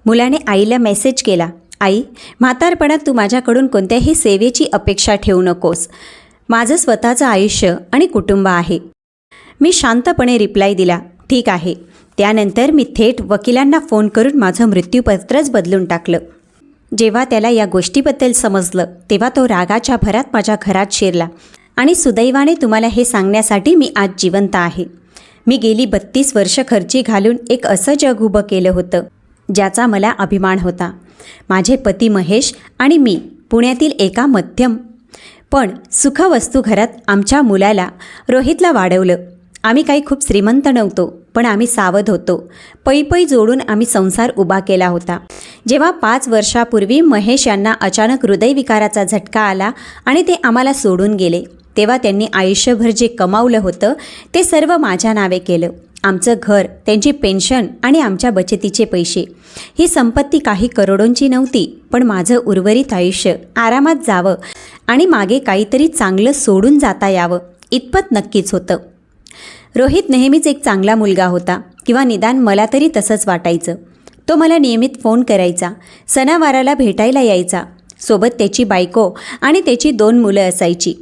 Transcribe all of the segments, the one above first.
मुलाने आईला मेसेज केला, आई, म्हातारपणात तू माझ्याकडून कोणत्याही सेवेची अपेक्षा ठेवू नकोस. माझं स्वतःचं आयुष्य आणि कुटुंब आहे. मी शांतपणे रिप्लाय दिला, ठीक आहे. त्यानंतर मी थेट वकिलांना फोन करून माझं मृत्यूपत्रच बदलून टाकलं. जेव्हा त्याला या गोष्टीबद्दल समजलं तेव्हा तो रागाच्या भरात माझ्या घरात शिरला आणि सुदैवाने तुम्हाला हे सांगण्यासाठी मी आज जिवंत आहे. मी गेली 32 वर्ष खर्ची घालून एक असं जग उभं केलं होतं ज्याचा मला अभिमान होता. माझे पती महेश आणि मी पुण्यातील एका मध्यम पण सुखवस्तू घरात आमच्या मुलाला रोहितला वाढवलं. आम्ही काही खूप श्रीमंत नव्हतो, पण आम्ही सावध होतो. पै जोडून आम्ही संसार उभा केला होता. जेव्हा 5 वर्षापूर्वी महेश यांना अचानक हृदयविकाराचा झटका आला आणि ते आम्हाला सोडून गेले, तेव्हा त्यांनी आयुष्यभर जे कमावलं होतं ते सर्व माझ्या नावे केलं. आमचं घर, त्यांची पेन्शन आणि आमच्या बचतीचे पैसे. ही संपत्ती काही करोडोंची नव्हती, पण माझं उर्वरित आयुष्य आरामात जावं आणि मागे काहीतरी चांगलं सोडून जाता यावं इतपत नक्कीच होतं. रोहित नेहमीच एक चांगला मुलगा होता, किंवा निदान मला तरी तसंच वाटायचं. तो मला नियमित फोन करायचा, सणावाराला भेटायला यायचा. सोबत त्याची बायको आणि त्याची 2 मुलं असायची.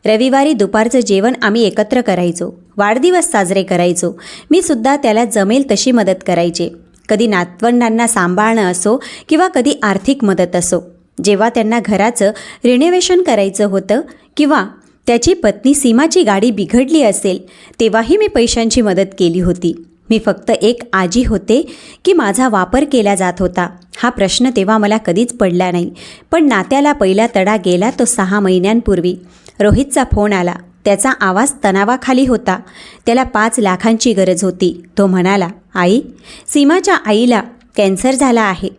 रविवारी दुपारचं जेवण आम्ही एकत्र करायचो. वाढदिवस साजरे करायचो. मी सुद्धा त्याला जमेल तशी मदत करायचे. कधी नातवंडांना सांभाळणं असो किंवा कधी आर्थिक मदत असो. जेव्हा त्यांना घराचं रिनोव्हेशन करायचं होतं किंवा त्याची पत्नी सीमाची गाडी बिघडली असेल, तेव्हाही मी पैशांची मदत केली होती. मी फक्त एक आजी होते की माझा वापर केला जात होता, हा प्रश्न तेव्हा मला कधीच पडला नाही. पण नात्याला पहिला तडा गेला तो 6 महिन्यांपूर्वी. रोहितचा फोन आला. त्याचा आवाज तणावाखाली होता. त्याला 5 लाखांची गरज होती. तो म्हणाला, आई, सीमाच्या आईला कॅन्सर झाला आहे.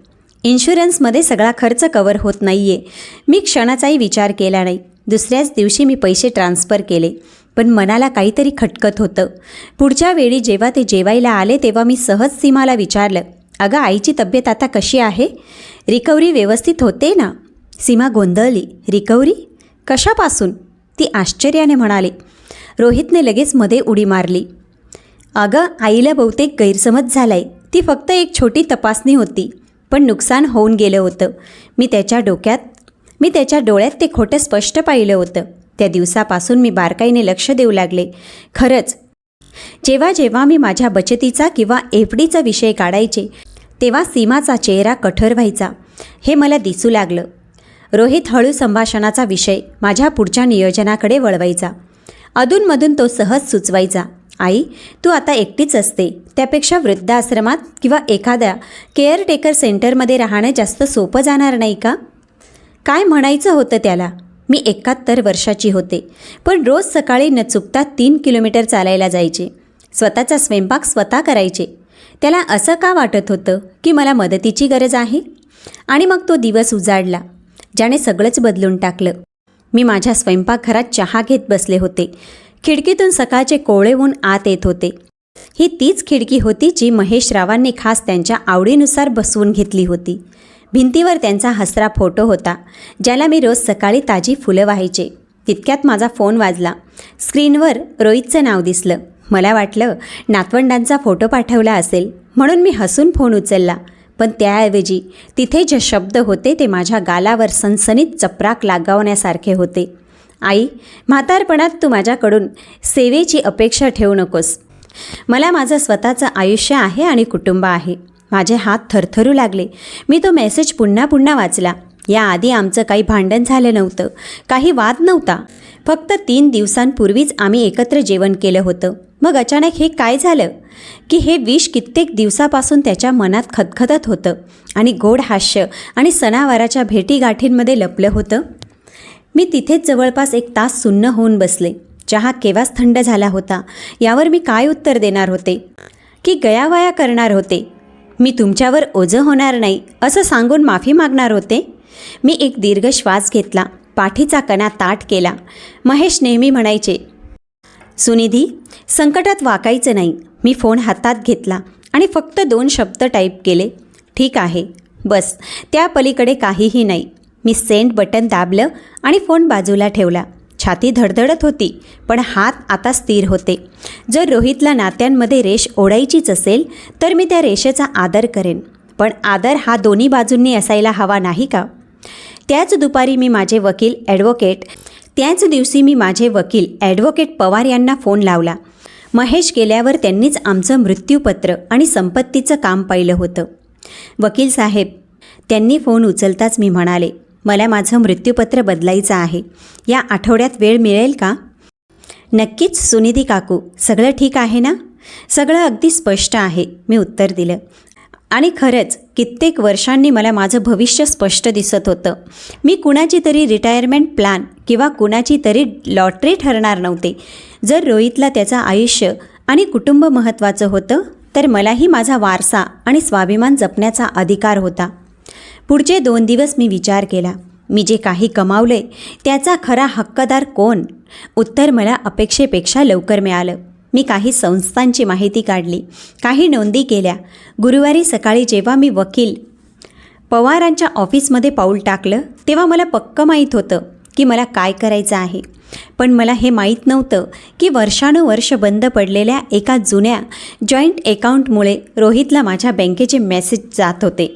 इन्शुरन्समध्ये सगळा खर्च कवर होत नाही आहे. मी क्षणाचाही विचार केला नाही. दुसऱ्याच दिवशी मी पैसे ट्रान्स्फर केले. पण मनाला काहीतरी खटकत होतं. पुढच्या वेळी जेव्हा ते जेवायला आले तेव्हा मी सहज सीमाला विचारलं, अगं, आईची तब्येत आता कशी आहे? रिकव्हरी व्यवस्थित होते ना? सीमा गोंधळली. रिकव्हरी? कशापासून? ती आश्चर्याने म्हणाली. रोहितने लगेच मध्ये उडी मारली. अगं, आईला बहुतेक गैरसमज झालाय. ती फक्त एक छोटी तपासणी होती, पण नुकसान होऊन गेलं होतं. मी त्याच्या डोळ्यात ते खोटं स्पष्ट पाहिलं होतं. त्या दिवसापासून मी बारकाईने लक्ष देऊ लागले. खरंच, जेव्हा मी माझ्या बचतीचा किंवा एफडीचा विषय काढायचे तेव्हा सीमाचा चेहरा कठोर व्हायचा. हे मला दिसू लागलं. रोहित हळू संभाषणाचा विषय माझ्या पुढच्या नियोजनाकडे वळवायचा. अधूनमधून तो सहज सुचवायचा, आई, तू आता एकटीच असते. त्यापेक्षा वृद्धाश्रमात किंवा एखाद्या केअरटेकर सेंटरमध्ये राहणं जास्त सोपं जाणार नाही का? काय म्हणायचं होतं त्याला? मी 71 वर्षाची होते, पण रोज सकाळी न चुकता 3 किलोमीटर चालायला जायचे. स्वतःचा स्वयंपाक स्वतः करायचे. त्याला असं का वाटत होतं की मला मदतीची गरज आहे? आणि मग तो दिवस उजाडला ज्याने सगळंच बदलून टाकलं. मी माझ्या स्वयंपाकघरात चहा घेत बसले होते. खिडकीतून सकाळचे कोवळे ऊन आत येत होते. ही तीच खिडकी होती जी महेश रावांनी खास त्यांच्या आवडीनुसार बसवून घेतली होती. भिंतीवर त्यांचा हसरा फोटो होता, ज्याला मी रोज सकाळी ताजी फुलं वाहायचे. तितक्यात माझा फोन वाजला. स्क्रीनवर रोहितचं नाव दिसलं. मला वाटलं नातवंडांचा फोटो पाठवला असेल, म्हणून मी हसून फोन उचलला. पण त्याऐवजी तिथे जे शब्द होते ते माझ्या गालावर सनसनीत चपराक लागावण्यासारखे होते. आई, म्हातारपणात तू माझ्याकडून सेवेची अपेक्षा ठेवू नकोस. मला माझं स्वतःचं आयुष्य आहे आणि कुटुंब आहे. माझे हात थरथरू लागले. मी तो मेसेज पुन्हा वाचला. याआधी आमचं काही भांडण झालं नव्हतं, काही वाद नव्हता. फक्त 3 दिवसांपूर्वीच आम्ही एकत्र जेवण केलं होतं. मग अचानक हे काय झालं की हे विष कित्येक दिवसापासून त्याच्या मनात खदखदत होतं आणि गोड हास्य आणि सणावाराच्या भेटीगाठींमध्ये लपलं होतं. मी तिथेच जवळपास 1 तास सुन्न होऊन बसले. चहा केव्हाच थंड झाला होता. यावर मी काय उत्तर देणार होते की गयावया करणार होते? मी तुमच्यावर ओझं होणार नाही असं सांगून माफी मागणार होते? मी एक दीर्घ श्वास घेतला. पाठीचा कणा ताठ केला. महेश नेहमी म्हणायचे, सुनिधी, संकटात वाकायचं नाही. मी फोन हातात घेतला आणि फक्त 2 शब्द टाईप केले, ठीक आहे, बस. त्या पलीकडे काहीही नाही. मी सेंड बटन दाबलं आणि फोन बाजूला ठेवला. छाती धडधडत होती, पण हात आता स्थिर होते. जर रोहितला नात्यांमध्ये रेष ओढायचीच असेल तर मी त्या रेषेचा आदर करेन, पण आदर हा दोन्ही बाजूंनी असायला हवा नाही का? त्याच दिवशी मी माझे वकील ॲडव्होकेट पवार यांना फोन लावला. महेश गेल्यावर त्यांनीच आमचं मृत्यूपत्र आणि संपत्तीचं काम पाहिलं होतं. वकील साहेब, त्यांनी फोन उचलताच मी म्हणाले, मला माझं मृत्यूपत्र बदलायचं आहे. या आठवड्यात वेळ मिळेल का? नक्कीच सुनिधी काकू, सगळं ठीक आहे ना? सगळं अगदी स्पष्ट आहे, मी उत्तर दिलं. आणि खरंच कित्येक वर्षांनी मला माझं भविष्य स्पष्ट दिसत होतं. मी कुणाची तरी रिटायरमेंट प्लॅन किंवा कुणाची तरी लॉटरी ठरणार नव्हते. जर रोहितला त्याचं आयुष्य आणि कुटुंब महत्त्वाचं होतं, तर मलाही माझा वारसा आणि स्वाभिमान जपण्याचा अधिकार होता. पुढचे 2 दिवस मी विचार केला, मी जे काही कमावले त्याचा खरा हक्कदार कोण? उत्तर मला अपेक्षेपेक्षा लवकर मिळालं. मी काही संस्थांची माहिती काढली, काही नोंदी केल्या. गुरुवारी सकाळी जेव्हा मी वकील पवारांच्या ऑफिसमध्ये पाऊल टाकलं, तेव्हा मला पक्क माहीत होतं की मला काय करायचं आहे. पण मला हे माहीत नव्हतं की वर्षानुवर्ष बंद पडलेल्या एका जुन्या जॉईंट अकाउंटमुळे रोहितला माझ्या बँकेचे मेसेज जात होते.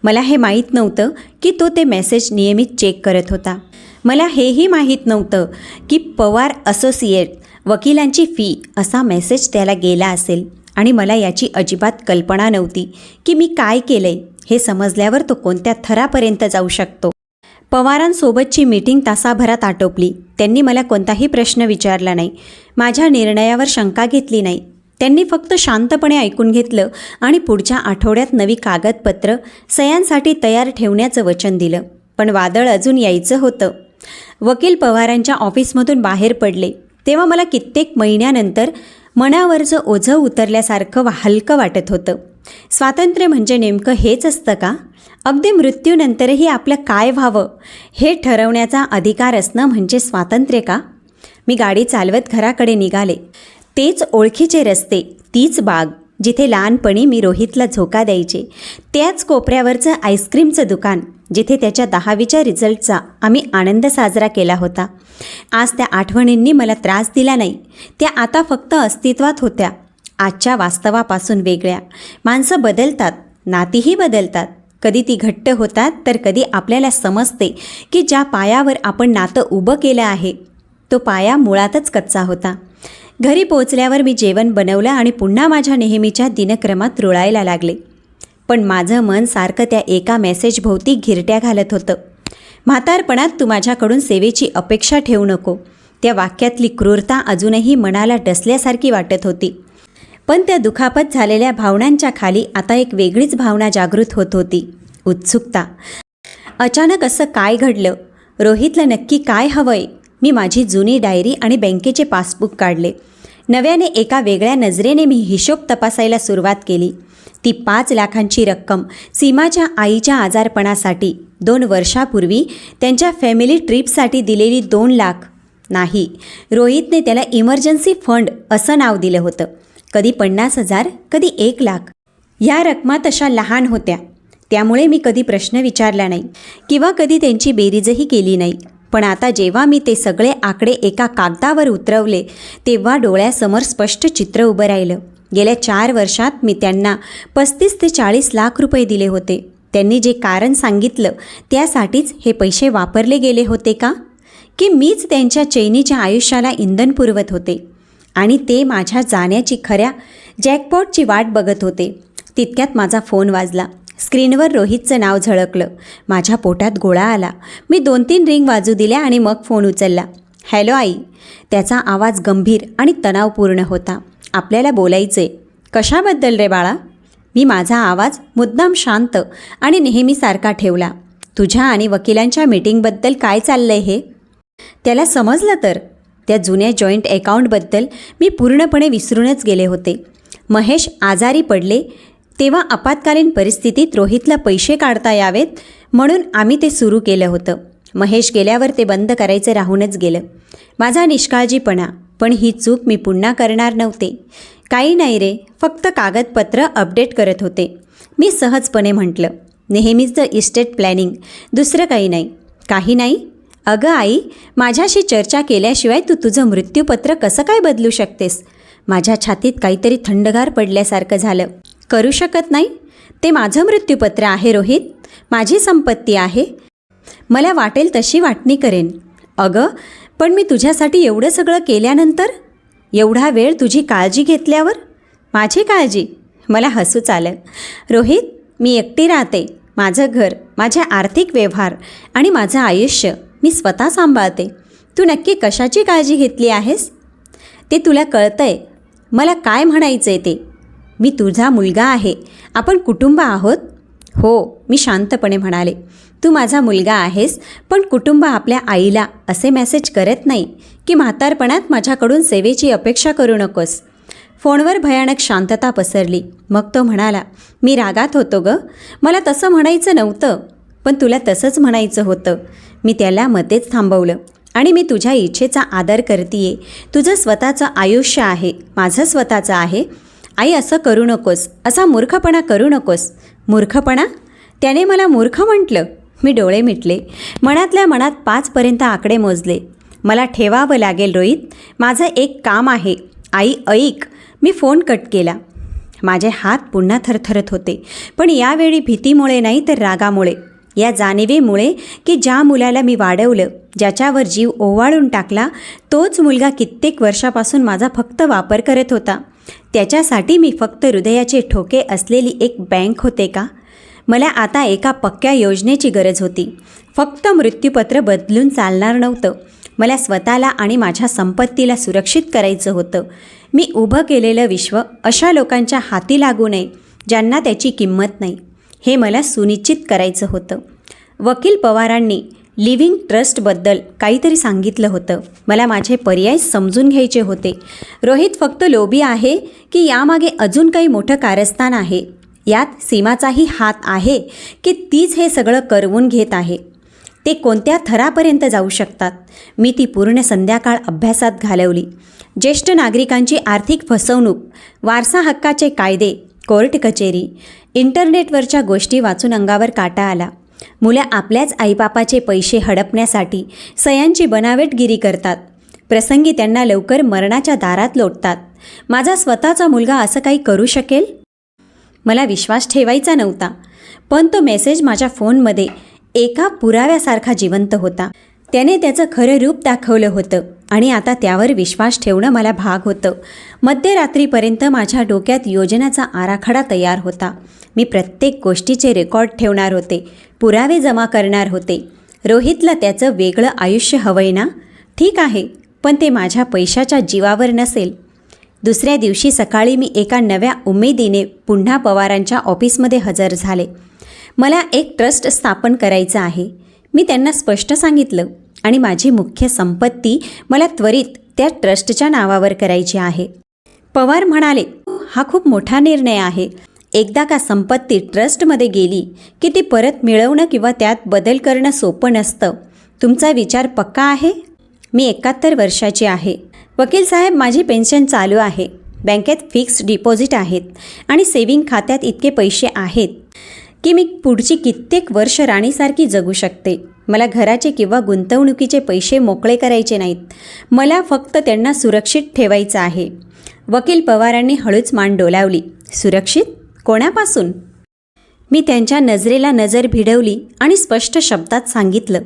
मला हे माहीत नव्हतं की तो ते मेसेज नियमित चेक करत होता. मला हेही माहीत नव्हतं की पवार असोसिएट वकिलांची फी असा मेसेज त्याला गेला असेल. आणि मला याची अजिबात कल्पना नव्हती की मी काय केलं आहे. हे समजल्यावर तो कोणत्या थरापर्यंत जाऊ शकतो. पवारांसोबतची मीटिंग तासाभरात आटोपली. त्यांनी मला कोणताही प्रश्न विचारला नाही, माझ्या निर्णयावर शंका घेतली नाही. त्यांनी फक्त शांतपणे ऐकून घेतलं आणि पुढच्या आठवड्यात नवी कागदपत्र सह्यांसाठी तयार ठेवण्याचं वचन दिलं. पण वादळ अजून यायचं होतं. वकील पवारांच्या ऑफिसमधून बाहेर पडले तेव्हा मला कित्येक महिन्यानंतर मनावरचं ओझं उतरल्यासारखं हलकं वाटत होतं. स्वातंत्र्य म्हणजे नेमकं हेच असतं का? अगदी मृत्यूनंतरही आपलं काय व्हावं हे ठरवण्याचा अधिकार असणं म्हणजे स्वातंत्र्य का? मी गाडी चालवत घराकडे निघाले. तेच ओळखीचे रस्ते, तीच बाग जिथे लहानपणी मी रोहितला झोका द्यायचे, त्याच कोपऱ्यावरचं आईस्क्रीमचं दुकान जिथे त्याच्या 10वीच्या रिझल्टचा आम्ही आनंद साजरा केला होता. आज त्या आठवणींनी मला त्रास दिला नाही, त्या आता फक्त अस्तित्वात होत्या. आजच्या वास्तवापासून वेगळ्या. माणसं बदलतात, नातीही बदलतात. कधी ती घट्ट होतात तर कधी आपल्याला समजते की ज्या पायावर आपण नातं उभं केलं आहे तो पाया मुळातच कच्चा होता. घरी पोचल्यावर मी जेवण बनवलं आणि पुन्हा माझ्या नेहमीच्या दिनक्रमात रुळायला लागले. पण माझं मन सारखं त्या एका मेसेजभोवती घिरट्या घालत होतं. म्हातारपणात तू माझ्याकडून सेवेची अपेक्षा ठेवू नको. त्या वाक्यातली क्रूरता अजूनही मनाला डसल्यासारखी वाटत होती. पण त्या दुखापत झालेल्या भावनांच्या खाली आता एक वेगळीच भावना जागृत होत होती, उत्सुकता. अचानक असं काय घडलं? रोहितला नक्की काय हवंय? मी माझी जुनी डायरी आणि बँकेचे पासबुक काढले. नव्याने एका वेगळ्या नजरेने मी हिशोब तपासायला सुरुवात केली. ती 5 लाखांची रक्कम सीमाच्या आईच्या आजारपणासाठी 2 वर्षापूर्वी त्यांच्या फॅमिली ट्रिपसाठी दिलेली 2 लाख नाही, रोहितने त्याला इमर्जन्सी फंड असं नाव दिलं होतं. कधी 50,000, कधी 1 लाख. ह्या रकमा तशा लहान होत्या, त्यामुळे मी कधी प्रश्न विचारला नाही किंवा कधी त्यांची बेरीजही केली नाही. पण आता जेव्हा मी ते सगळे आकडे एका कागदावर उतरवले तेव्हा डोळ्यासमोर स्पष्ट चित्र उभं राहिलं. गेल्या 4 वर्षात मी त्यांना 35 ते 40 लाख रुपये दिले होते. त्यांनी जे कारण सांगितलं त्यासाठीच हे पैसे वापरले गेले होते का? की मीच त्यांच्या चैनीच्या आयुष्याला इंधन पुरवत होते आणि ते माझ्या जाण्याची खऱ्या जॅकपॉटची वाट बघत होते. तितक्यात माझा फोन वाजला. स्क्रीनवर रोहितचं नाव झळकलं. माझ्या पोटात गोळा आला. मी 2-3 रिंग वाजू दिल्या आणि मग फोन उचलला. हॅलो आई. त्याचा आवाज गंभीर आणि तणावपूर्ण होता. आपल्याला बोलायचे. कशाबद्दल रे बाळा? मी माझा आवाज मुद्दाम शांत आणि नेहमीसारखा ठेवला. तुझ्या आणि वकिलांच्या मीटिंगबद्दल काय चाललंय हे? त्याला समजलं तर. त्या जुन्या जॉईंट अकाउंटबद्दल मी पूर्णपणे विसरूनच गेले होते. महेश आजारी पडले तेव्हा आपत्कालीन परिस्थितीत रोहितला पैसे काढता यावेत म्हणून आम्ही ते सुरू केलं होतं. महेश गेल्यावर ते बंद करायचं राहूनच गेलं. माझा निष्काळजीपणा. पण ही चूक मी पुन्हा करणार नव्हते. काही नाही रे, फक्त कागदपत्र अपडेट करत होते, मी सहजपणे म्हटलं. नेहमीचं इस्टेट प्लॅनिंग, दुसरं काही नाही. काही नाही? अगं आई, माझ्याशी चर्चा केल्याशिवाय तू तुझं मृत्यूपत्र कसं काय बदलू शकतेस? माझ्या छातीत काहीतरी थंडगार पडल्यासारखं झालं. करू शकत नाही? ते माझं मृत्यूपत्र आहे रोहित, माझी संपत्ती आहे. मला वाटेल तशी वाटणी करेन. अगं, पण मी तुझ्यासाठी एवढं सगळं केल्यानंतर, एवढा वेळ तुझी काळजी घेतल्यावर. माझी काळजी? मला हसूच आलं. रोहित, मी एकटी राहते. माझं घर, माझे आर्थिक व्यवहार आणि माझं आयुष्य मी स्वतः सांभाळते. तू नक्की कशाची काळजी घेतली आहेस? ते तुला कळतंय मला काय म्हणायचं आहे ते. मी तुझा मुलगा आहे. आपण कुटुंब आहोत. हो, मी शांतपणे म्हणाले. तू माझा मुलगा आहेस, पण कुटुंब आपल्या आईला असे मेसेज करत नाही की म्हातारपणात माझ्याकडून सेवेची अपेक्षा करू नकोस. फोनवर भयानक शांतता पसरली. मग तो म्हणाला, मी रागात होतो गं. मला तसं म्हणायचं नव्हतं, पण तुला तसंच म्हणायचं होतं. मी त्याला मध्येच थांबवलं. आणि मी तुझ्या इच्छेचा आदर करतीये. तुझं स्वतःचं आयुष्य आहे, माझं स्वतःचं आहे. आई, असं करू नकोस, असा मूर्खपणा करू नकोस. मूर्खपणा? त्याने मला मूर्ख म्हटलं. मी डोळे मिटले. मनातल्या मनात 5पर्यंत आकडे मोजले. मला ठेवावं लागेल रोहित, माझं एक काम आहे. आई ऐक. मी फोन कट केला. माझे हात पुन्हा थरथरत होते, पण यावेळी भीतीमुळे नाही तर रागामुळे. या जाणिवेमुळे की ज्या मुलाला मी वाढवलं, ज्याच्यावर जीव ओवाळून टाकला, तोच मुलगा कित्येक वर्षापासून माझा फक्त वापर करत होता. त्याच्यासाठी मी फक्त हृदयाचे ठोके असलेली एक बँक होते का? मला आता एका पक्क्या योजनेची गरज होती. फक्त मृत्यूपत्र बदलून चालणार नव्हतं. मला स्वतःला आणि माझ्या संपत्तीला सुरक्षित करायचं होतं. मी उभं केलेलं विश्व अशा लोकांच्या हाती लागू नये ज्यांना त्याची किंमत नाही, हे मला सुनिश्चित करायचं होतं. वकील पवारांनी लिव्हिंग ट्रस्टबद्दल काहीतरी सांगितलं होतं. मला माझे पर्याय समजून घ्यायचे होते. रोहित फक्त लोभी आहे की यामागे अजून काही मोठं कारस्थान आहे? यात सीमाचाही हात आहे की तीच हे सगळं करवून घेत आहे? ते कोणत्या थरापर्यंत जाऊ शकतात? मी ती पूर्ण संध्याकाळ अभ्यासात घालवली. ज्येष्ठ नागरिकांची आर्थिक फसवणूक, वारसा हक्काचे कायदे, कोर्ट कचेरी, इंटरनेटवरच्या गोष्टी वाचून अंगावर काटा आला. मुलं आपल्याच आईबापाचे पैसे हडपण्यासाठी सयांची बनावटगिरी करतात. प्रसंगी त्यांना लवकर मरणाच्या दारात लोटतात. माझा स्वतःचा मुलगा असं काही करू शकेल? मला विश्वास ठेवायचा नव्हता, पण तो मेसेज माझ्या फोनमध्ये एका पुराव्यासारखा जिवंत होता. त्याने त्याचं खरं रूप दाखवलं होतं आणि आता त्यावर विश्वास ठेवणं मला भाग होतं. मध्यरात्रीपर्यंत माझ्या डोक्यात योजनेचा आराखडा तयार होता. मी प्रत्येक गोष्टीचे रेकॉर्ड ठेवणार होते, पुरावे जमा करणार होते. रोहितला त्याचं वेगळं आयुष्य हवंय ना? ठीक आहे, पण ते माझ्या पैशाच्या जीवावर नसेल. दुसऱ्या दिवशी सकाळी मी एका नव्या उमेदीने पुन्हा पवारांच्या ऑफिसमध्ये हजर झाले. मला एक ट्रस्ट स्थापन करायचं आहे, मी त्यांना स्पष्ट सांगितलं. आणि माझी मुख्य संपत्ती मला त्वरित त्या ट्रस्टच्या नावावर करायची आहे. पवार म्हणाले, हा खूप मोठा निर्णय आहे. एकदा का संपत्ती ट्रस्टमध्ये गेली की ती परत मिळवणं किंवा त्यात बदल करणं सोपं नसतं. तुमचा विचार पक्का आहे? मी 71 वर्षाची आहे. वकील साहेब, माझी पेन्शन चालू आहे. बँकेत फिक्स्ड डिपॉझिट आहेत आणि सेव्हिंग खात्यात इतके पैसे आहेत की मी पुढची कित्येक वर्ष राणीसारखी जगू शकते. मला घराचे किंवा गुंतवणुकीचे पैसे मोकळे करायचे नाहीत. मला फक्त त्यांना सुरक्षित ठेवायचं आहे. वकील पवारांनी हळूच मान डोलावली. सुरक्षित? कोणापासून? मी त्यांच्या नजरेला नजर भिडवली आणि स्पष्ट शब्दात सांगितलं,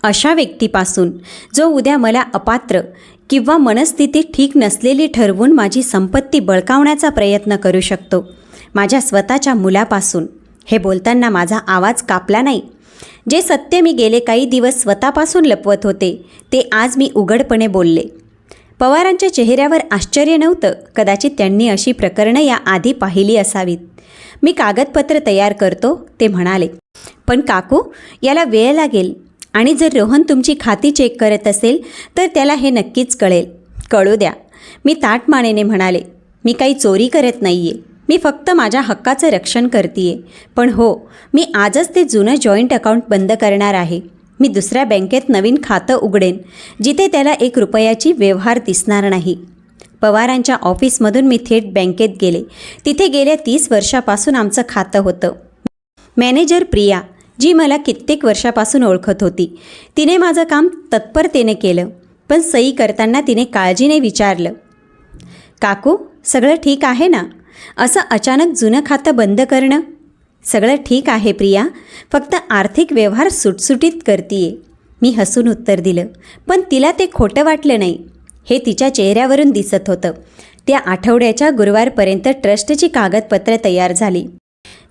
अशा व्यक्तीपासून जो उद्या मला अपात्र किंवा मनस्थिती ठीक नसलेली ठरवून माझी संपत्ती बळकावण्याचा प्रयत्न करू शकतो. माझ्या स्वतःच्या मुलापासून. हे बोलताना माझा आवाज कापला नाही. जे सत्य मी गेले काही दिवस स्वतःपासून लपवत होते ते आज मी उघडपणे बोलले. पवारांच्या चेहऱ्यावर आश्चर्य नव्हतं. कदाचित त्यांनी अशी प्रकरणं याआधी पाहिली असावीत. मी कागदपत्र तयार करतो, ते म्हणाले. पण काकू, याला वेळ लागेल आणि जर रोहन तुमची खाती चेक करत असेल तर त्याला हे नक्कीच कळेल. कळू द्या, मी ताठमानेने म्हणाले. मी काही चोरी करत नाही आहे, मी फक्त माझ्या हक्काचं रक्षण करते. पण हो, मी आजच ते जुनं जॉईंट अकाउंट बंद करणार आहे. मी दुसऱ्या बँकेत नवीन खातं उघडेन जिथे त्याला 1 रुपयाची व्यवहार दिसणार नाही. पवारांच्या ऑफिसमधून मी थेट बँकेत गेले. तिथे गेल्या 30 वर्षापासून आमचं खातं होतं. मॅनेजर प्रिया, जी मला कित्येक वर्षापासून ओळखत होती, तिने माझं काम तत्परतेने केलं. पण सही करताना तिने काळजीने विचारलं, काकू, सगळं ठीक आहे ना? असं अचानक जुनं खातं बंद करणं? सगळं ठीक आहे प्रिया, फक्त आर्थिक व्यवहार सुटसुटीत करतीये. मी हसून उत्तर दिलं, पण तिला ते खोटं वाटलं नाही. हे तिच्या चेहऱ्यावरून दिसत होतं. त्या आठवड्याच्या गुरुवारपर्यंत ट्रस्टची कागदपत्रं तयार झाली.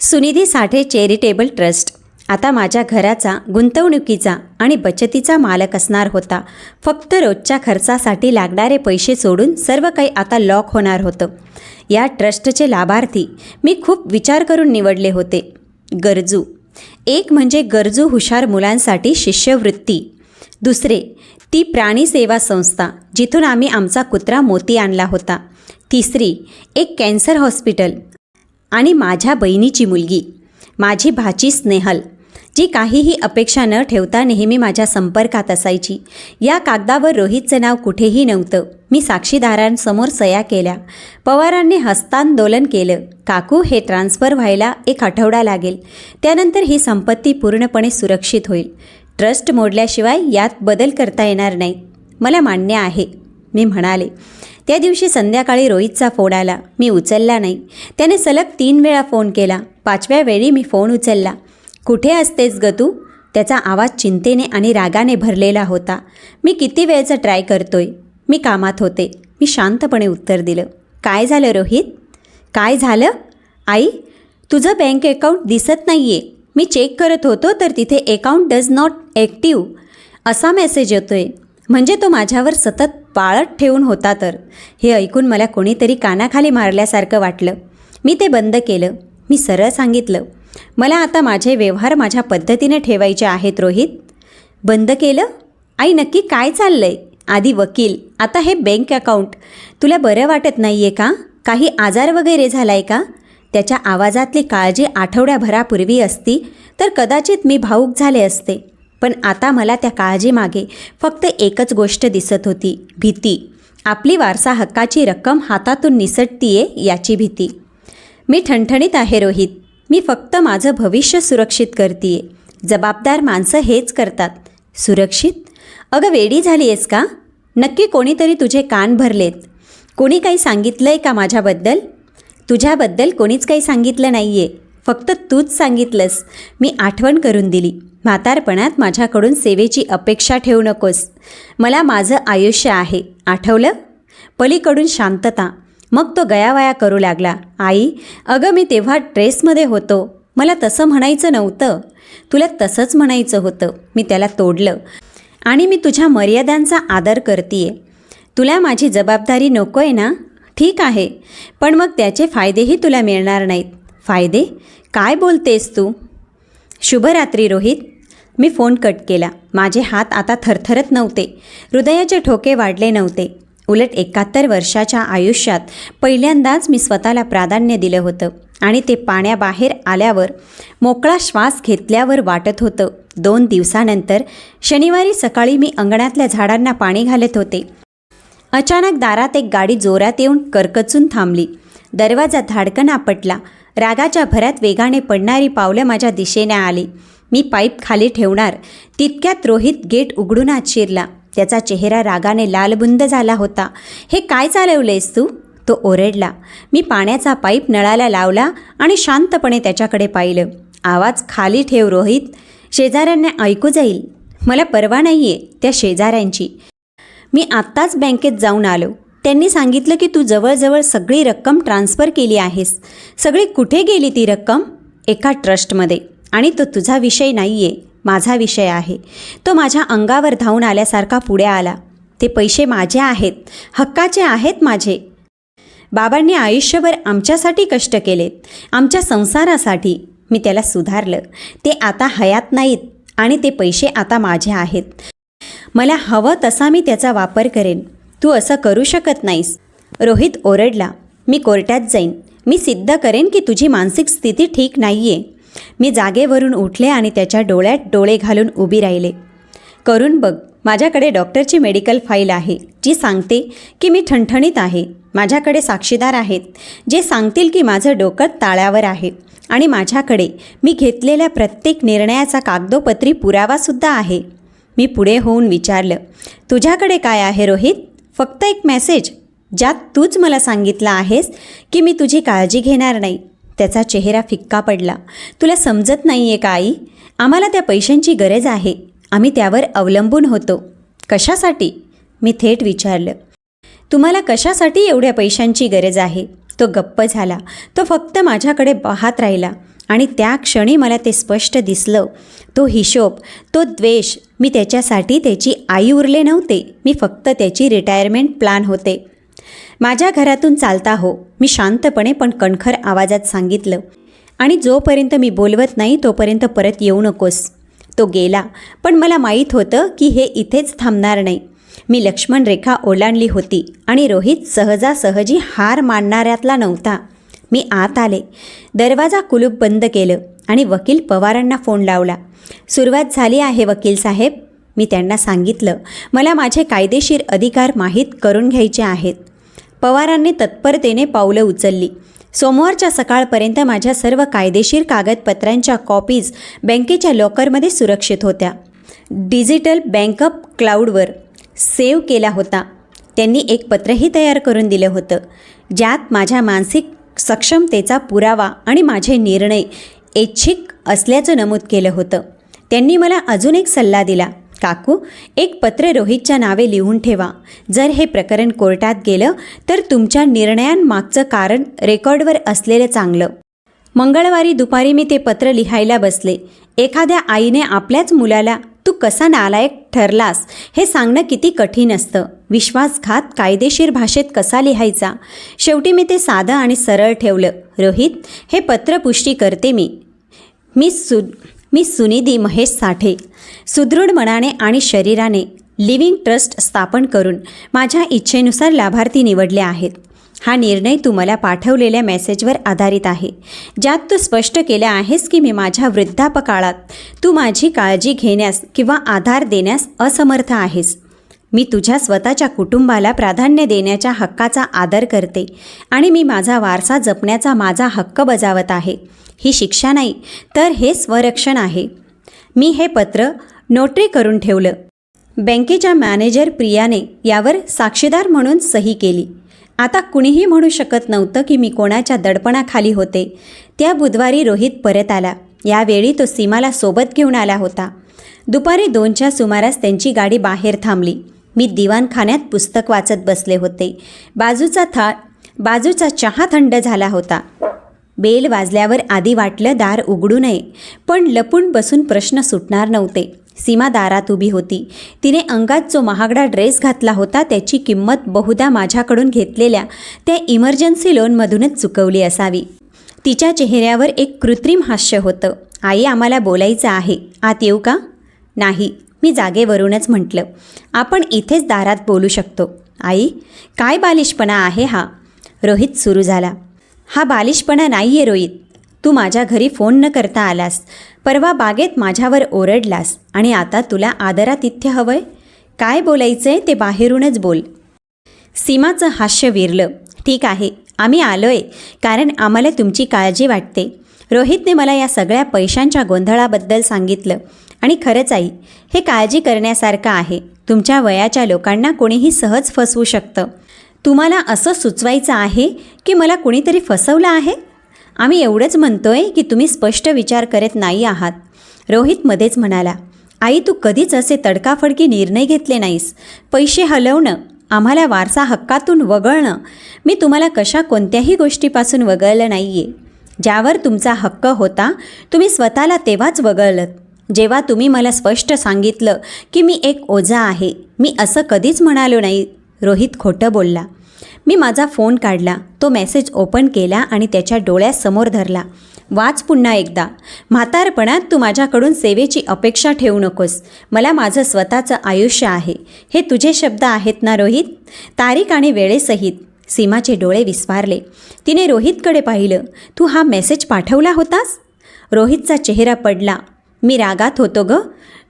सुनिधी साठे चॅरिटेबल ट्रस्ट आता माझ्या घराचा, गुंतवणुकीचा आणि बचतीचा मालक असणार होता. फक्त रोजच्या खर्चासाठी लागणारे पैसे सोडून सर्व काही आता लॉक होणार होतं. या ट्रस्टचे लाभार्थी मी खूप विचार करून निवडले होते. गरजू, एक म्हणजे गरजू हुशार मुलांसाठी शिष्यवृत्ती. दुसरे, ती प्राणी सेवा संस्था जिथून आम्ही आमचा कुत्रा मोती आणला होता. तिसरी, एक कॅन्सर हॉस्पिटल. आणि माझ्या बहिणीची मुलगी, माझी भाची स्नेहल, जी काहीही अपेक्षा न ठेवता नेहमी माझ्या संपर्कात असायची. या कागदावर रोहितचं नाव कुठेही नव्हतं. मी साक्षीदारांसमोर सह्या केल्या. पवारांनी हस्तांदोलन केलं. काकू, हे ट्रान्स्फर व्हायला 1 आठवडा लागेल. त्यानंतर ही संपत्ती पूर्णपणे सुरक्षित होईल. ट्रस्ट मोडल्याशिवाय यात बदल करता येणार नाही. मला मान्य आहे, मी म्हणाले. त्या दिवशी संध्याकाळी रोहितचा फोन आला. मी उचलला नाही. त्याने सलग 3 वेळा फोन केला. 5व्या वेळी मी फोन उचलला. कुठे असतेस ग तू? त्याचा आवाज चिंतेने आणि रागाने भरलेला होता. मी किती वेळचं ट्राय करतोय. मी कामात होते, मी शांतपणे उत्तर दिलं. काय झालं रोहित? काय झालं? आई, तुझं बँक अकाउंट दिसत नाही आहे. मी चेक करत होतो तर तिथे अकाउंट डज नॉट ॲक्टिव्ह असा मेसेज येतोय. म्हणजे तो माझ्यावर सतत पाळत ठेवून होता तर. हे ऐकून मला कोणीतरी कानाखाली मारल्यासारखं वाटलं. मी ते बंद केलं. मी सरळ सांगितलं, मला आता माझे व्यवहार माझ्या पद्धतीने ठेवायचे आहेत रोहित. बंद केलं? आई, नक्की काय चाललं आहे? आधी वकील, आता हे बँक अकाउंट. तुला बरं वाटत नाही आहे का? काही आजार वगैरे झाला आहे का? त्याच्या आवाजातली काळजी आठवड्याभरापूर्वी असती तर कदाचित मी भावूक झाले असते. पण आता मला त्या काळजीमागे फक्त एकच गोष्ट दिसत होती, भीती. आपली वारसा हक्काची रक्कम हातातून निसटतीये याची भीती. मी ठणठणीत आहे रोहित. मी फक्त माझं भविष्य सुरक्षित करतीये. जबाबदार माणसं हेच करतात. सुरक्षित? अगं, वेडी झाली आहेस का? नक्की कोणीतरी तुझे कान भरलेत. कोणी काही सांगितलं आहे का माझ्याबद्दल? तुझ्याबद्दल कोणीच काही सांगितलं नाही आहे. फक्त तूच सांगितलंस. मी आठवण करून दिली. म्हातारपणात माझ्याकडून सेवेची अपेक्षा ठेवू नकोस. मला माझं आयुष्य आहे, आठवलं? पलीकडून शांतता. मग तो गयावया करू लागला. आई, अगं, मी तेव्हा ड्रेसमध्ये होतो. मला तसं म्हणायचं नव्हतं. तुला तसंच म्हणायचं होतं. मी त्याला तोडलं. आणि मी तुझ्या मर्यादांचा आदर करतीये. तुला माझी जबाबदारी नको आहे ना? ठीक आहे, पण मग त्याचे फायदेही तुला मिळणार नाहीत. फायदे? काय बोलतेस तू? शुभरात्री रोहित. मी फोन कट केला. माझे हात आता थरथरत नव्हते. हृदयाचे ठोके वाढले नव्हते. उलट 71 वर्षाच्या आयुष्यात पहिल्यांदाच मी स्वतःला प्राधान्य दिलं होतं. आणि ते पाण्याबाहेर आल्यावर, मोकळा श्वास घेतल्यावर वाटत होतं. 2 दिवसानंतर शनिवारी सकाळी मी अंगणातल्या झाडांना पाणी घालत होते. अचानक दारात एक गाडी जोरात येऊन करकचून थांबली. दरवाजा धाडकन आपटला. रागाच्या भरात वेगाने पडणारी पावलं माझ्या दिशेने आली. मी पाईप खाली ठेवणार तितक्यात रोहित गेट उघडून आत शिरला. त्याचा चेहरा रागाने लालबुंद झाला होता. हे काय चालवलेस तू? तो ओरडला. मी पाण्याचा पाईप नळाला लावला आणि शांतपणे त्याच्याकडे पाहिलं. आवाज खाली ठेव रोहित, शेजाऱ्यांना ऐकू जाईल. मला पर्वा नाही आहे त्या शेजाऱ्यांची. मी आत्ताच बँकेत जाऊन आलो. त्यांनी सांगितलं की तू जवळजवळ सगळी रक्कम ट्रान्स्फर केली आहेस. सगळी कुठे गेली ती रक्कम? एका ट्रस्टमध्ये. आणि तो तुझा विषय नाही आहे, माझा विषय आहे. तो माझ्या अंगावर धावून आल्यासारखा पुढे आला. ते पैसे माझे आहेत, हक्काचे आहेत माझे. बाबांनी आयुष्यभर आमच्यासाठी कष्ट केलेत, आमच्या संसारासाठी. मी त्याला सुधारलं. ते आता हयात नाहीत आणि ते पैसे आता माझे आहेत. मला हवं तसा मी त्याचा वापर करेन. तू असं करू शकत नाहीस. रोहित ओरडला. मी कोर्टात जाईन. मी सिद्ध करेन की तुझी मानसिक स्थिती ठीक नाही आहे. मी जागेवरून उठले आणि त्याच्या डोळ्यात डोळे घालून उभी राहिले. करून बघ. माझ्याकडे डॉक्टरची मेडिकल फाईल आहे जी सांगते की मी ठणठणीत आहे. माझ्याकडे साक्षीदार आहेत जे सांगतील की माझं डोकं ताळ्यावर आहे. आणि माझ्याकडे मी घेतलेल्या प्रत्येक निर्णयाचा कागदोपत्री पुरावासुद्धा आहे. मी पुढे होऊन विचारलं, तुझ्याकडे काय आहे रोहित? फक्त एक मेसेज ज्यात तूच मला सांगितलं आहेस की मी तुझी काळजी घेणार नाही. त्याचा चेहरा फिक्का पडला. तुला समजत नाही आहे का आई? आम्हाला त्या पैशांची गरज आहे. आम्ही त्यावर अवलंबून होतो. कशासाठी? मी थेट विचारलं. तुम्हाला कशासाठी एवढ्या पैशांची गरज आहे? तो गप्प झाला. तो फक्त माझ्याकडे पाहत राहिला आणि त्या क्षणी मला ते स्पष्ट दिसलं. तो हिशोब, तो द्वेष. मी त्याच्यासाठी त्याची आई उरले नव्हते. मी फक्त त्याची रिटायरमेंट प्लॅन होते. माझ्या घरातून चालता हो, मी शांतपणे पण कणखर आवाजात सांगितलं. आणि जोपर्यंत मी बोलवत नाही तोपर्यंत परत येऊ नकोस. तो गेला, पण मला माहीत होतं की हे इथेच थांबणार नाही. मी लक्ष्मण रेखा ओलांडली होती आणि रोहित सहजासहजी हार मानणाऱ्यातला नव्हता. मी आत आले, दरवाजा कुलूप बंद केलं आणि वकील पवारांना फोन लावला. सुरुवात झाली आहे वकील साहेब, मी त्यांना सांगितलं. मला माझे कायदेशीर अधिकार माहीत करून घ्यायचे आहेत. पवारांनी तत्परतेने पावलं उचलली. सोमवारच्या सकाळपर्यंत माझ्या सर्व कायदेशीर कागदपत्रांच्या कॉपीज बँकेच्या लॉकरमध्ये सुरक्षित होत्या. डिजिटल बँकअप क्लाउडवर सेव्ह केला होता. त्यांनी एक पत्रही तयार करून दिलं होतं, ज्यात माझ्या मानसिक सक्षमतेचा पुरावा आणि माझे निर्णय ऐच्छिक असल्याचं नमूद केलं होतं. त्यांनी मला अजून एक सल्ला दिला. काकू, एक पत्र रोहितच्या नावे लिहून ठेवा. जर हे प्रकरण कोर्टात गेलं तर तुमच्या निर्णयांमागचं कारण रेकॉर्डवर असलेलं चांगलं. मंगळवारी दुपारी मी ते पत्र लिहायला बसले. एखाद्या आईने आपल्याच मुलाला तू कसा नालायक ठरलास हे सांगणं किती कठीण असतं. विश्वासघात कायदेशीर भाषेत कसा लिहायचा? शेवटी मी ते साधं आणि सरळ ठेवलं. रोहित, हे पत्र पुष्टी करते मी सुनिधी महेश साठे, सुदृढ मनाने आणि शरीराने लिव्हिंग ट्रस्ट स्थापन करून माझ्या इच्छेनुसार लाभार्थी निवडले आहेत. हा निर्णय तू मला पाठवलेल्या मेसेजवर आधारित आहे, ज्यात तू स्पष्ट केलं आहेस की मी माझ्या वृद्धापकाळात तू माझी काळजी घेण्यास किंवा आधार देण्यास असमर्थ आहेस. मी तुझ्या स्वतःच्या कुटुंबाला प्राधान्य देण्याच्या हक्काचा आदर करते आणि मी माझा वारसा जपण्याचा माझा हक्क बजावत आहे. ही शिक्षा नाही, तर हे स्वरक्षण आहे. मी हे पत्र नोटरी करून ठेवलं. बँकेच्या मॅनेजर प्रियाने यावर साक्षीदार म्हणून सही केली. आता कुणीही म्हणू शकत नव्हतं की मी कोणाच्या दडपणाखाली होते. त्या बुधवारी रोहित परत आला. यावेळी तो सीमाला सोबत घेऊन आला होता. दुपारी 2च्या सुमारास त्यांची गाडी बाहेर थांबली. मी दिवाणखान्यात पुस्तक वाचत बसले होते. बाजूचा चहा थंड झाला होता. बेल वाजल्यावर आधी वाटलं दार उघडू नये, पण लपून बसून प्रश्न सुटणार नव्हते. सीमा दारात उभी होती. तिने अंगात जो महागडा ड्रेस घातला होता त्याची किंमत बहुधा माझ्याकडून घेतलेल्या त्या इमर्जन्सी लोनमधूनच चुकवली असावी. तिच्या चेहऱ्यावर एक कृत्रिम हास्य होतं. आई, आम्हाला बोलायचं आहे, आत येऊ का? नाही, मी जागेवरूनच म्हटलं. आपण इथेच दारात बोलू शकतो. आई, काय बालिशपणा आहे हा? रोहित सुरू झाला. हा बालिशपणा नाही आहे रोहित. तू माझ्या घरी फोन न करता आलास, परवा बागेत माझ्यावर ओरडलास आणि आता तुला आदरातिथ्य हवंय. काय बोलायचंय ते बाहेरूनच बोल. सीमाचं हास्य विरलं. ठीक आहे, आम्ही आलोय कारण आम्हाला तुमची काळजी वाटते. रोहितने मला या सगळ्या पैशांच्या गोंधळाबद्दल सांगितलं आणि खरंच आई, हे काळजी करण्यासारखं आहे. तुमच्या वयाच्या लोकांना कोणीही सहज फसवू शकतं. तुम्हाला असं सुचवायचं आहे की मला कुणीतरी फसवलं आहे? आम्ही एवढंच म्हणतोय की तुम्ही स्पष्ट विचार करत नाही आहात. रोहित मध्येच म्हणाला. आई, तू कधीच असे तडकाफडकी निर्णय घेतले नाहीस. पैसे हलवणं, आम्हाला वारसा हक्कातून वगळणं, मी तुम्हाला कशा कोणत्याही गोष्टीपासून वगळलं नाही आहे. ज्यावर तुमचा हक्क होता तुम्ही स्वतःला तेव्हाच वगळलत, जेव्हा तुम्ही मला स्पष्ट सांगितलं की मी एक ओझा आहे. मी असं कधीच म्हणालो नाही. रोहित खोटं बोलला. मी माझा फोन काढला, तो मेसेज ओपन केला आणि त्याच्या डोळ्यासमोर धरला. वाच पुन्हा एकदा. म्हातारपणात तू माझ्याकडून सेवेची अपेक्षा ठेवू नकोस. मला माझं स्वतःचं आयुष्य आहे. हे तुझे शब्द आहेत ना रोहित? तारीख आणि वेळेसहित. सीमाचे डोळे विस्फारले. तिने रोहितकडे पाहिलं. तू हा मेसेज पाठवला होतास? रोहितचा चेहरा पडला. मी रागात होतो ग.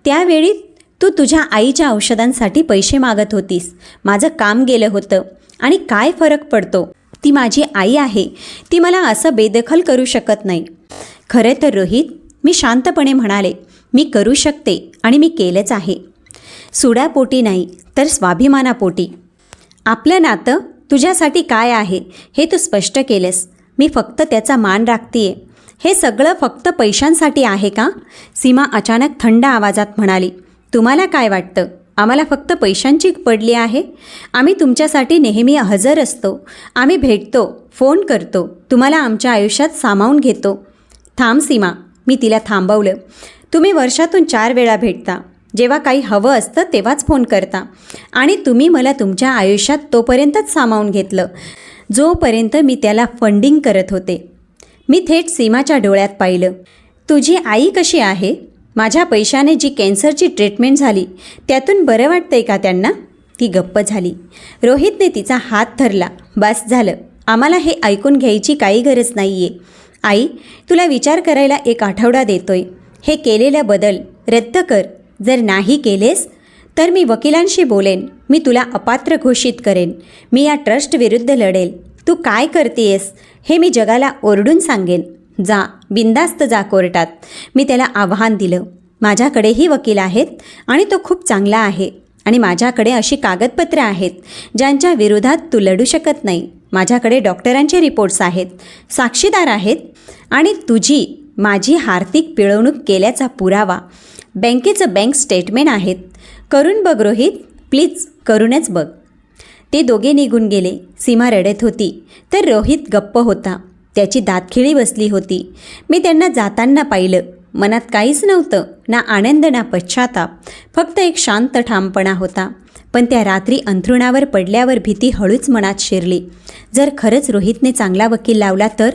त्यावेळी तू तुझ्या आईच्या औषधांसाठी पैसे मागत होतीस. माझं काम गेलं होतं आणि काय फरक पडतो? ती माझी आई आहे. ती मला असं बेदखल करू शकत नाही. खरे तर रोहित, मी शांतपणे म्हणाले, मी करू शकते आणि मी केलंच आहे. सुडापोटी नाही तर स्वाभिमानापोटी. आपलं नातं तुझ्यासाठी काय आहे हे तू स्पष्ट केलंस. मी फक्त त्याचा मान राखतीये. हे सगळं फक्त पैशांसाठी आहे का? सीमा अचानक थंड आवाजात म्हणाली. तुम्हाला काय वाटतं, आम्हाला फक्त पैशांची पडली आहे? आम्ही तुमच्यासाठी नेहमी हजर असतो. आम्ही भेटतो, फोन करतो, तुम्हाला आमच्या आयुष्यात सामावून घेतो. थांब सीमा, मी तिला थांबवलं. तुम्ही वर्षातून 4 वेळा भेटता. जेव्हा काही हवं असतं तेव्हाच फोन करता. आणि तुम्ही मला तुमच्या आयुष्यात तोपर्यंतच सामावून घेतलं जोपर्यंत मी त्याला फंडिंग करत होते. मी थेट सीमाच्या डोळ्यात पाहिलं. तुझी आई कशी आहे? माझ्या पैशाने जी कॅन्सरची ट्रीटमेंट झाली त्यातून बरं वाटतंय का त्यांना? ती गप्प झाली. रोहितने तिचा हात धरला. बस झालं, आम्हाला हे ऐकून घ्यायची काही गरज नाही आहे. आई, तुला विचार करायला 1 आठवडा देतोय. हे केलेला बदल रद्द कर. जर नाही केलेस तर मी वकिलांशी बोलेन. मी तुला अपात्र घोषित करेन. मी या ट्रस्टविरुद्ध लढेल. तू काय करतेयस हे मी जगाला ओरडून सांगेन. जा, बिंदास्त जा कोर्टात. मी त्याला आव्हान दिलं. माझ्याकडेही वकील आहेत आणि तो खूप चांगला आहे. आणि माझ्याकडे अशी कागदपत्रं आहेत ज्यांच्या विरोधात तू लढू शकत नाही. माझ्याकडे डॉक्टरांचे रिपोर्ट्स आहेत, साक्षीदार आहेत आणि माझी आर्थिक पिळवणूक केल्याचा पुरावा. बँकेचं बँक स्टेटमेंट आहेत. करून बघ रोहित, प्लीज करूनच बघ. ते दोघे निघून गेले. सीमा रडत होती तर रोहित गप्प होता. त्याची दातखिळी बसली होती. मी त्यांना जाताना पाहिलं. मनात काहीच नव्हतं, ना आनंद ना पश्चाताप, फक्त एक शांत ठामपणा होता. पण त्या रात्री अंथरुणावर पडल्यावर भीती हळूच मनात शिरली. जर खरंच रोहितने चांगला वकील लावला तर?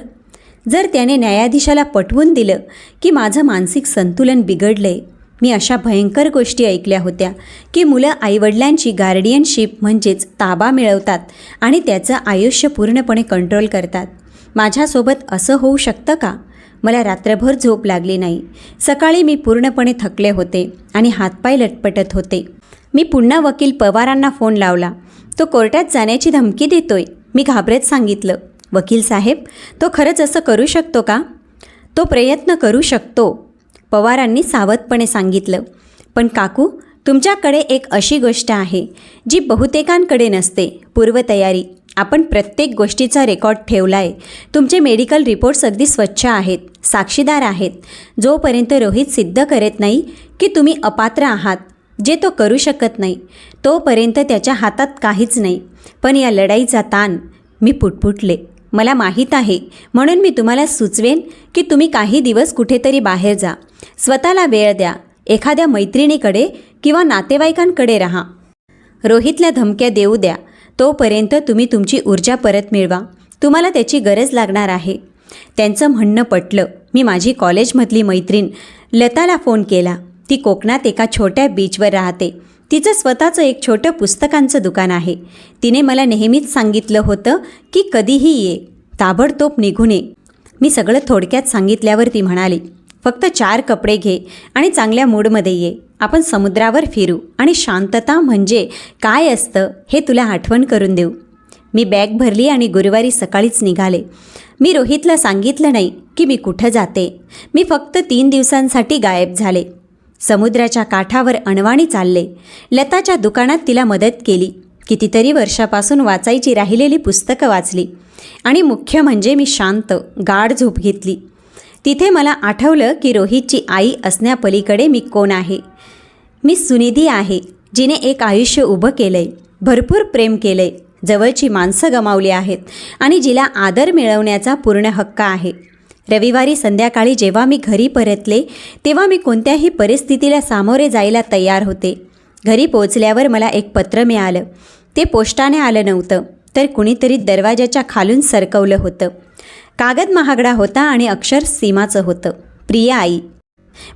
जर त्याने न्यायाधीशाला पटवून दिलं की माझं मानसिक संतुलन बिघडलंय. मी अशा भयंकर गोष्टी ऐकल्या होत्या की मुलं आईवडिलांची गार्डियनशिप म्हणजेच ताबा मिळवतात आणि त्याचं आयुष्य पूर्णपणे कंट्रोल करतात. माझ्यासोबत असं होऊ शकतं का? मला रात्रभर झोप लागली नाही. सकाळी मी पूर्णपणे थकले होते आणि हातपाय लटपटत होते. मी पुन्हा वकील पवारांना फोन लावला. तो कोर्टात जाण्याची धमकी देतोय. मी घाबरत सांगितलं, वकील साहेब, तो खरंच असं करू शकतो का? तो प्रयत्न करू शकतो, पवारांनी सावधपणे सांगितलं. पण काकू, तुमच्याकडे एक अशी गोष्ट आहे जी बहुतेकांकडे नसते, पूर्वतयारी. आपण प्रत्येक गोष्टीचा रेकॉर्ड ठेवला आहे. तुमचे मेडिकल रिपोर्ट्स अगदी स्वच्छ आहेत, साक्षीदार आहेत. जोपर्यंत रोहित सिद्ध करत नाही की तुम्ही अपात्र आहात, जे तो करू शकत नाही, तोपर्यंत त्याच्या हातात काहीच नाही. पण या लढाईचा ताण. मी पुटपुटले. मला माहीत आहे, म्हणून मी तुम्हाला सुचवेन की तुम्ही काही दिवस कुठेतरी बाहेर जा. स्वतःला वेळ द्या. एखाद्या मैत्रिणीकडे किंवा नातेवाईकांकडे राहा. रोहितला धमक्या देऊ द्या. तोपर्यंत तुम्ही तुमची ऊर्जा परत मिळवा. तुम्हाला त्याची गरज लागणार आहे. त्यांचं म्हणणं पटलं. मी माझी कॉलेजमधली मैत्रीण लताला फोन केला. ती कोकणात एका छोट्या बीचवर राहते. तिचं स्वतःचं एक छोटं पुस्तकांचं दुकान आहे. तिने मला नेहमीच सांगितलं होतं की कधीही ये, ताबडतोब निघून ये. मी सगळं थोडक्यात सांगितल्यावर ती म्हणाली, फक्त 4 कपडे घे आणि चांगल्या मूडमध्ये ये. आपण समुद्रावर फिरू आणि शांतता म्हणजे काय असतं हे तुला आठवण करून देऊ. मी बॅग भरली आणि गुरुवारी सकाळीच निघाले. मी रोहितला सांगितलं नाही की मी कुठं जाते. मी फक्त 3 दिवसांसाठी गायब झाले. समुद्राच्या काठावर अणवाणी चालले. लताच्या दुकानात तिला मदत केली. कितीतरी वर्षापासून वाचायची राहिलेली पुस्तकं वाचली. आणि मुख्य म्हणजे मी शांत, गाढ झोप घेतली. तिथे मला आठवलं की रोहितची आई असण्यापलीकडे मी कोण आहे. मी सुनिधी आहे, जिने एक आयुष्य उभं केलं आहे, भरपूर प्रेम केलं आहे, जवळची माणसं गमावली आहेत आणि जिला आदर मिळवण्याचा पूर्ण हक्क आहे. रविवारी संध्याकाळी जेव्हा मी घरी परतले तेव्हा मी कोणत्याही परिस्थितीला सामोरे जायला तयार होते. घरी पोचल्यावर मला एक पत्र मिळालं. ते पोस्टाने आलं नव्हतं, तर कुणीतरी दरवाजाच्या खालून सरकवलं होतं. कागद महागडा होता आणि अक्षर सीमाचं होतं. प्रिय आई,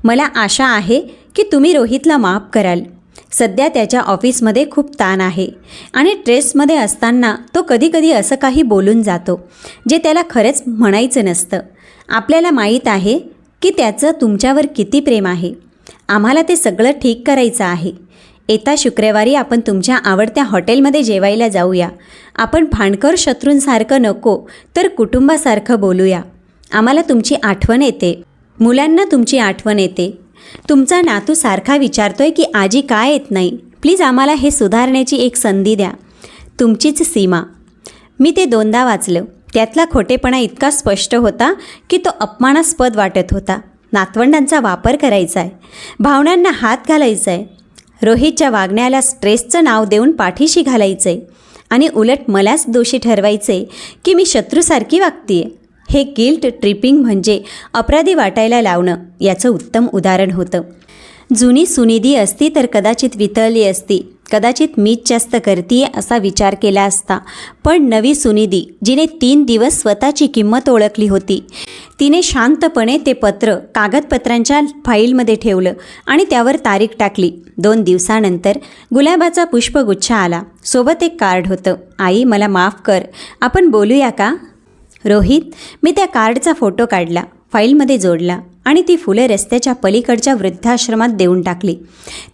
मला आशा आहे की तुम्ही रोहितला माफ कराल. सध्या त्याच्या ऑफिसमध्ये खूप ताण आहे आणि स्ट्रेसमध्ये असताना तो कधीकधी असं काही बोलून जातो जे त्याला खरंच म्हणायचं नसतं. आपल्याला माहीत आहे की त्याचं तुमच्यावर किती प्रेम आहे. आम्हाला ते सगळं ठीक करायचं आहे. येत्या शुक्रवारी आपण तुमच्या आवडत्या हॉटेलमध्ये जेवायला जाऊया. आपण भांडखोर शत्रूंसारखं नको तर कुटुंबासारखं बोलूया. आम्हाला तुमची आठवण येते. मुलांना तुमची आठवण येते. तुमचा नातू सारखा विचारतोय की आजी काय येत नाही. प्लीज आम्हाला हे सुधारण्याची एक संधी द्या. तुमचीच सीमा. मी ते 2दा वाचलं. त्यातला खोटेपणा इतका स्पष्ट होता की तो अपमानास्पद वाटत होता. नातवंडांचा वापर करायचा आहे, भावनांना हात घालायचा आहे, रोहितच्या वागण्याला स्ट्रेसचं नाव देऊन पाठीशी घालायचं आहे आणि उलट मलाच दोषी ठरवायचे की मी शत्रूसारखी वागते आहे. हे गिल्ट ट्रिपिंग म्हणजे अपराधी वाटायला लावणं याचं उत्तम उदाहरण होतं. जुनी सुनिधी असती तर कदाचित वितळली असती, कदाचित मीच जास्त करतीये असा विचार केला असता. पण नवी सुनिधी, जिने 3 दिवस स्वतःची किंमत ओळखली होती, तिने शांतपणे ते पत्र कागदपत्रांच्या फाईलमध्ये ठेवलं आणि त्यावर तारीख टाकली. 2 दिवसानंतर गुलाबाचा पुष्पगुच्छ आला. सोबत एक कार्ड होतं. आई, मला माफ कर, आपण बोलूया का? रोहित, मी त्या कार्डचा फोटो काढला, फाईलमध्ये जोडला आणि ती फुलं रस्त्याच्या पलीकडच्या वृद्धाश्रमात देऊन टाकली.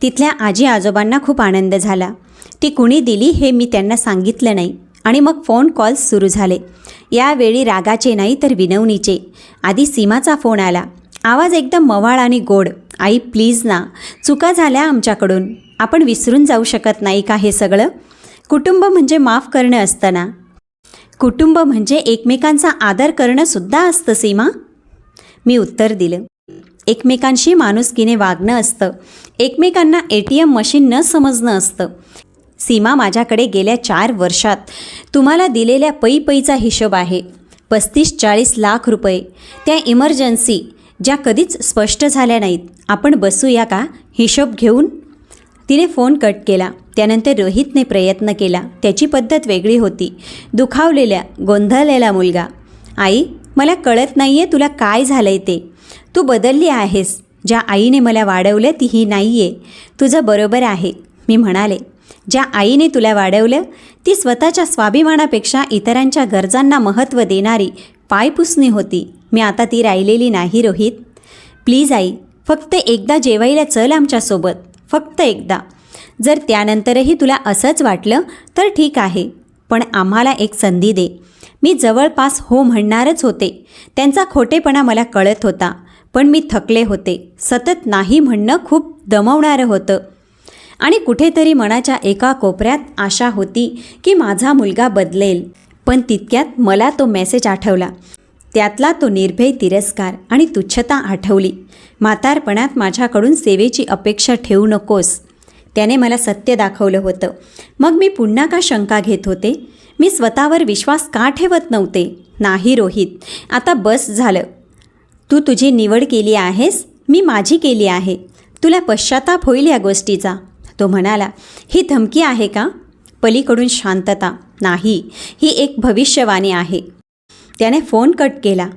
तिथल्या आजी आजोबांना खूप आनंद झाला. ती कुणी दिली हे मी त्यांना सांगितलं नाही आणि मग फोन कॉल्स सुरू झाले. यावेळी रागाचे नाही तर विनवणीचे. आधी सीमाचा फोन आला. आवाज एकदम मवाळ आणि गोड. आई, प्लीज ना, चुका झाल्या आमच्याकडून, आपण विसरून जाऊ शकत नाही का हे सगळं? कुटुंब म्हणजे माफ करणं असतं ना. कुटुंब म्हणजे एकमेकांचा आदर करणंसुद्धा असतं सीमा. मी उत्तर दिलं. एकमेकांशी माणुसकीने वागणं असतं, एकमेकांना ATM मशीन न समजणं असतं. सीमा, माझ्याकडे गेल्या 4 वर्षात तुम्हाला दिलेल्या पैचा हिशोब आहे. 35-40 लाख रुपये, त्या इमर्जन्सी ज्या कधीच स्पष्ट झाल्या नाहीत. आपण बसूया का हिशोब घेऊन? तिने फोन कट केला. त्यानंतर रोहितने प्रयत्न केला. त्याची पद्धत वेगळी होती. दुखावलेल्या, गोंधळलेला मुलगा. आई, मला कळत नाही आहे तुला काय झालं आहे ते. तू बदलली आहेस. ज्या आईने मला वाढवलं ती ही नाही आहे. तुझं बरोबर आहे, मी म्हणाले. ज्या आईने तुला वाढवलं ती स्वतःच्या स्वाभिमानापेक्षा इतरांच्या गरजांना महत्त्व देणारी पायपुसणी होती. मी आता ती राहिलेली नाही रोहित. प्लीज आई, फक्त एकदा जेवायला चल आमच्यासोबत, फक्त एकदा. जर त्यानंतरही तुला असंच वाटलं तर ठीक आहे, पण आम्हाला एक संधी दे. मी जवळपास हो म्हणणारच होते. त्यांचा खोटेपणा मला कळत होता, पण मी थकले होते. सतत नाही म्हणणं खूप दमवणारं होतं आणि कुठेतरी मनाच्या एका कोपऱ्यात आशा होती की माझा मुलगा बदलेल. पण तितक्यात मला तो मेसेज आठवला. त्यातला तो निर्भय तिरस्कार आणि तुच्छता आठवली. म्हातारपणात माझ्याकडून सेवेची अपेक्षा ठेवू नकोस. त्याने मला सत्य दाखवलं होतं. मग मी पुन्हा का शंका घेत होते? मी स्वतःवर विश्वास का ठेवत नव्हते? नाही रोहित, आता बस झालं. तू तुझी निवड केली आहेस, मी माझी केली आहे. तुला पश्चाताप होईल या गोष्टीचा. तो म्हणाला. ही धमकी आहे का? पलीकडून शांतता. नाही, ही एक भविष्यवाणी आहे. त्याने फोन कट केला.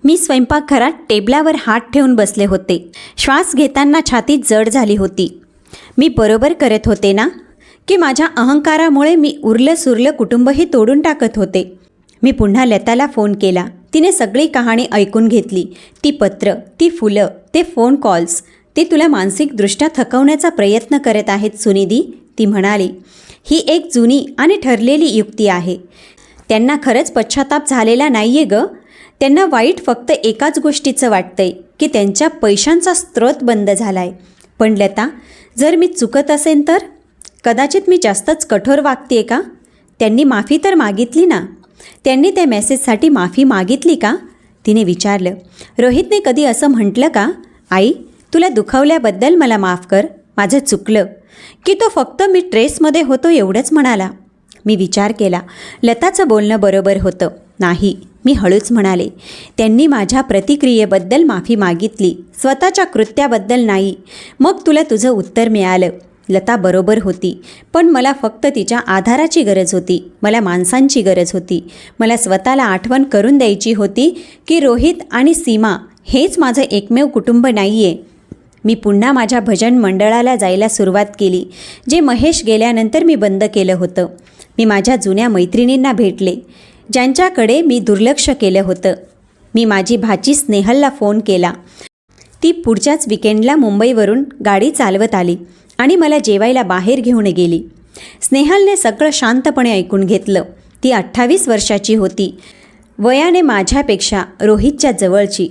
मी स्वयंपाकघरात टेबलावर हात ठेवून बसले होते. श्वास घेताना छाती जड झाली होती. मी बरोबर करत होते ना? की माझ्या अहंकारामुळे मी उरलं सुरलं कुटुंबही तोडून टाकत होते? मी पुन्हा लताला फोन केला. तिने सगळी कहाणी ऐकून घेतली. ती पत्र, ती फुलं, ते फोन कॉल्स, ते तुला मानसिकदृष्ट्या थकवण्याचा प्रयत्न करत आहेत सुनिधी, ती म्हणाली. ही एक जुनी आणि ठरलेली युक्ती आहे. त्यांना खरंच पश्चाताप झालेला नाही आहे गं. त्यांना वाईट फक्त एकाच गोष्टीचं वाटतंय की त्यांच्या पैशांचा स्रोत बंद झाला आहे. पण लता, जर मी चुकत असेन तर? कदाचित मी जास्तच कठोर वागते का? त्यांनी माफी तर मागितली ना? त्यांनी त्या मेसेजसाठी माफी मागितली का? तिने विचारलं. रोहितने कधी असं म्हटलं का, आई तुला दुखावल्याबद्दल मला माफ कर, माझं चुकलं? की तो फक्त मी ट्रेसमध्ये होतो एवढंच म्हणाला? मी विचार केला. लताचं बोलणं बरोबर होतं. नाही, मी हळूच म्हणाले. त्यांनी माझ्या प्रतिक्रियेबद्दल माफी मागितली, स्वतःच्या कृत्याबद्दल नाही. मग तुला तुझं उत्तर मिळालं. लता बरोबर होती, पण मला फक्त तिच्या आधाराची गरज होती. मला माणसांची गरज होती. मला स्वतःला आठवण करून द्यायची होती की रोहित आणि सीमा हेच माझं एकमेव कुटुंब नाही आहे. मी पुन्हा माझ्या भजन मंडळाला जायला सुरुवात केली, जे महेश गेल्यानंतर मी बंद केलं होतं. मी माझ्या जुन्या मैत्रिणींना भेटले, ज्यांच्याकडे मी दुर्लक्ष केलं होतं. मी माझी भाची स्नेहलला फोन केला. ती पुढच्याच विकेंडला मुंबईवरून गाडी चालवत आली आणि मला जेवायला बाहेर घेऊन गेली. स्नेहलने सगळं शांतपणे ऐकून घेतलं. ती 28 वर्षाची होती, वयाने माझ्यापेक्षा रोहितच्या जवळची,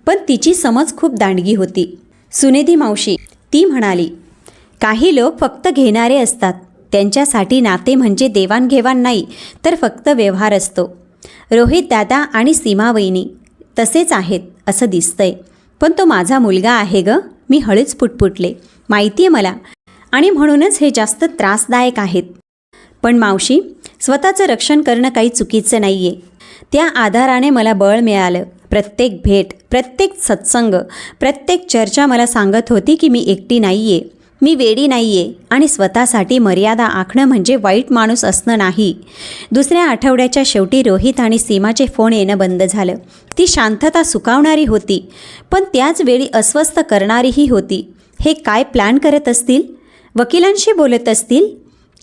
पण तिची समज खूप दांडगी होती. सुनिधी मावशी, ती म्हणाली, काही लोक फक्त घेणारे असतात. त्यांच्यासाठी नाते म्हणजे देवाणघेवाण नाही तर फक्त व्यवहार असतो. रोहित दादा आणि सीमा वहिनी तसेच आहेत असं दिसतंय, पण तो माझा मुलगा आहे ग, मी हळूच पुटपुटले. माहिती आहे मला, आणि म्हणूनच हे जास्त त्रासदायक आहेत. पण मावशी, स्वतःचं रक्षण करणं काही चुकीचं नाही आहे. त्या आधाराने मला बळ मिळालं. प्रत्येक भेट, प्रत्येक सत्संग, प्रत्येक चर्चा मला सांगत होती की मी एकटी नाही आहे, मी वेडी नाही आहे आणि स्वतःसाठी मर्यादा आखणं म्हणजे वाईट माणूस असणं नाही. दुसऱ्या आठवड्याच्या शेवटी रोहित आणि सीमाचे फोन येणं बंद झालं. ती शांतता सुकावणारी होती, पण त्याच वेळी अस्वस्थ करणारीही होती. हे काय प्लॅन करत असतील? वकिलांशी बोलत असतील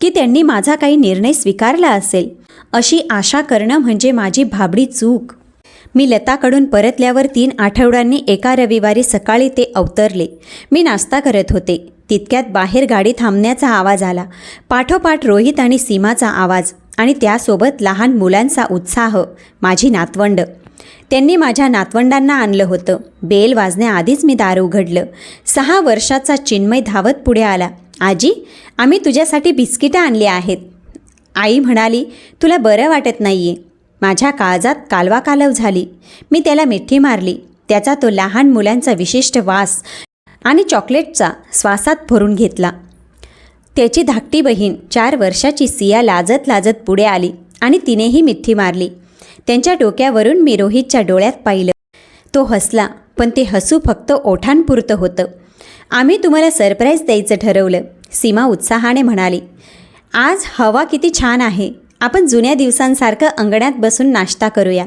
की त्यांनी माझा काही निर्णय स्वीकारला असेल, अशी आशा करणं म्हणजे माझी भाबडी चूक. मी लताकडून परतल्यावर 3 आठवड्यांनी एका रविवारी सकाळी ते अवतरले. मी नाश्ता करत होते. तितक्यात बाहेर गाडी थांबण्याचा आवाज आला. पाठोपाठ रोहित आणि सीमाचा आवाज आणि त्यासोबत लहान मुलांचा उत्साह. माझी नातवंड. त्यांनी माझ्या नातवंडांना आणलं होतं. बेल वाजण्याआधीच मी दार उघडलं. 6 वर्षाचा चिन्मय धावत पुढे आला. आजी, आम्ही तुझ्यासाठी बिस्किटं आणली आहेत. आई म्हणाली, तुला बरं वाटत नाही आहे. माझ्या काळजात कालवाकालव झाली. मी त्याला मिठी मारली. त्याचा तो लहान मुलांचा विशिष्ट वास आणि चॉकलेटचा श्वासात भरून घेतला. त्याची धाकटी बहीण 4 वर्षाची सिया लाजत लाजत पुढे आली आणि तिनेही मिठी मारली. त्यांच्या डोक्यावरून मी रोहितच्या डोळ्यात पाहिलं. तो हसला, पण ते हसू फक्त ओठांपुरतं होतं. आम्ही तुम्हाला सरप्राईज द्यायचं ठरवलं, सीमा उत्साहाने म्हणाली. आज हवा किती छान आहे. आपण जुन्या दिवसांसारखं अंगणात बसून नाश्ता करूया.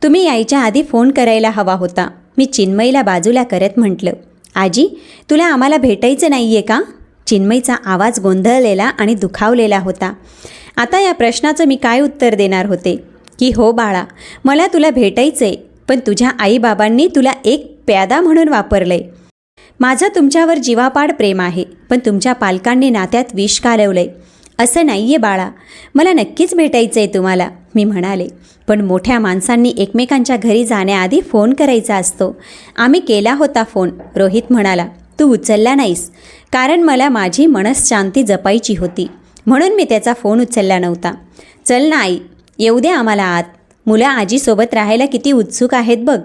तुम्ही यायच्या आधी फोन करायला हवा होता, मी चिन्मईला बाजूला करत म्हटलं. आजी, तुला आम्हाला भेटायचं नाही आहे का? चिन्मईचा आवाज गोंधळलेला आणि दुखावलेला होता. आता या प्रश्नाचं मी काय उत्तर देणार होते की हो बाळा, मला तुला भेटायचं आहे, पण तुझ्या आईबाबांनी तुला एक प्यादा म्हणून वापरलं आहे. माझं तुमच्यावर जीवापाड प्रेम आहे, पण तुमच्या पालकांनी नात्यात विष कालवलं आहे. असं नाही आहे बाळा, मला नक्कीच भेटायचं आहे तुम्हाला, मी म्हणाले. पण मोठ्या माणसांनी एकमेकांच्या घरी जाण्याआधी फोन करायचा असतो. आम्ही केला होता फोन, रोहित म्हणाला. तू उचलला नाहीस, कारण मला माझी मनःशांती जपायची होती, म्हणून मी त्याचा फोन उचलला नव्हता. चल ना आई, येऊ दे आम्हाला आत. मुलं आजीसोबत राहायला किती उत्सुक आहेत बघ.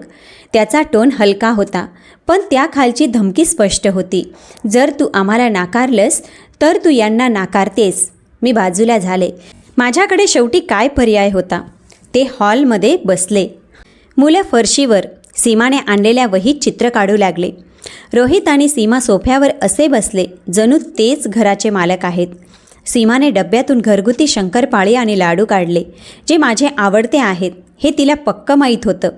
त्याचा टोन हलका होता, पण त्याखालची धमकी स्पष्ट होती. जर तू आम्हाला नाकारलंस तर तू यांना नाकारतेस. मी बाजूला झाले. माझ्याकडे शेवटी काय पर्याय होता? ते हॉलमध्ये बसले. मुलं फरशीवर सीमाने आणलेल्या वहीत चित्र काढू लागले. रोहित आणि सीमा सोफ्यावर असे बसले जणू तेच घराचे मालक आहेत. सीमाने डब्यातून घरगुती शंकरपाळी आणि लाडू काढले, जे माझे आवडते आहेत हे तिला पक्क माहीत होतं.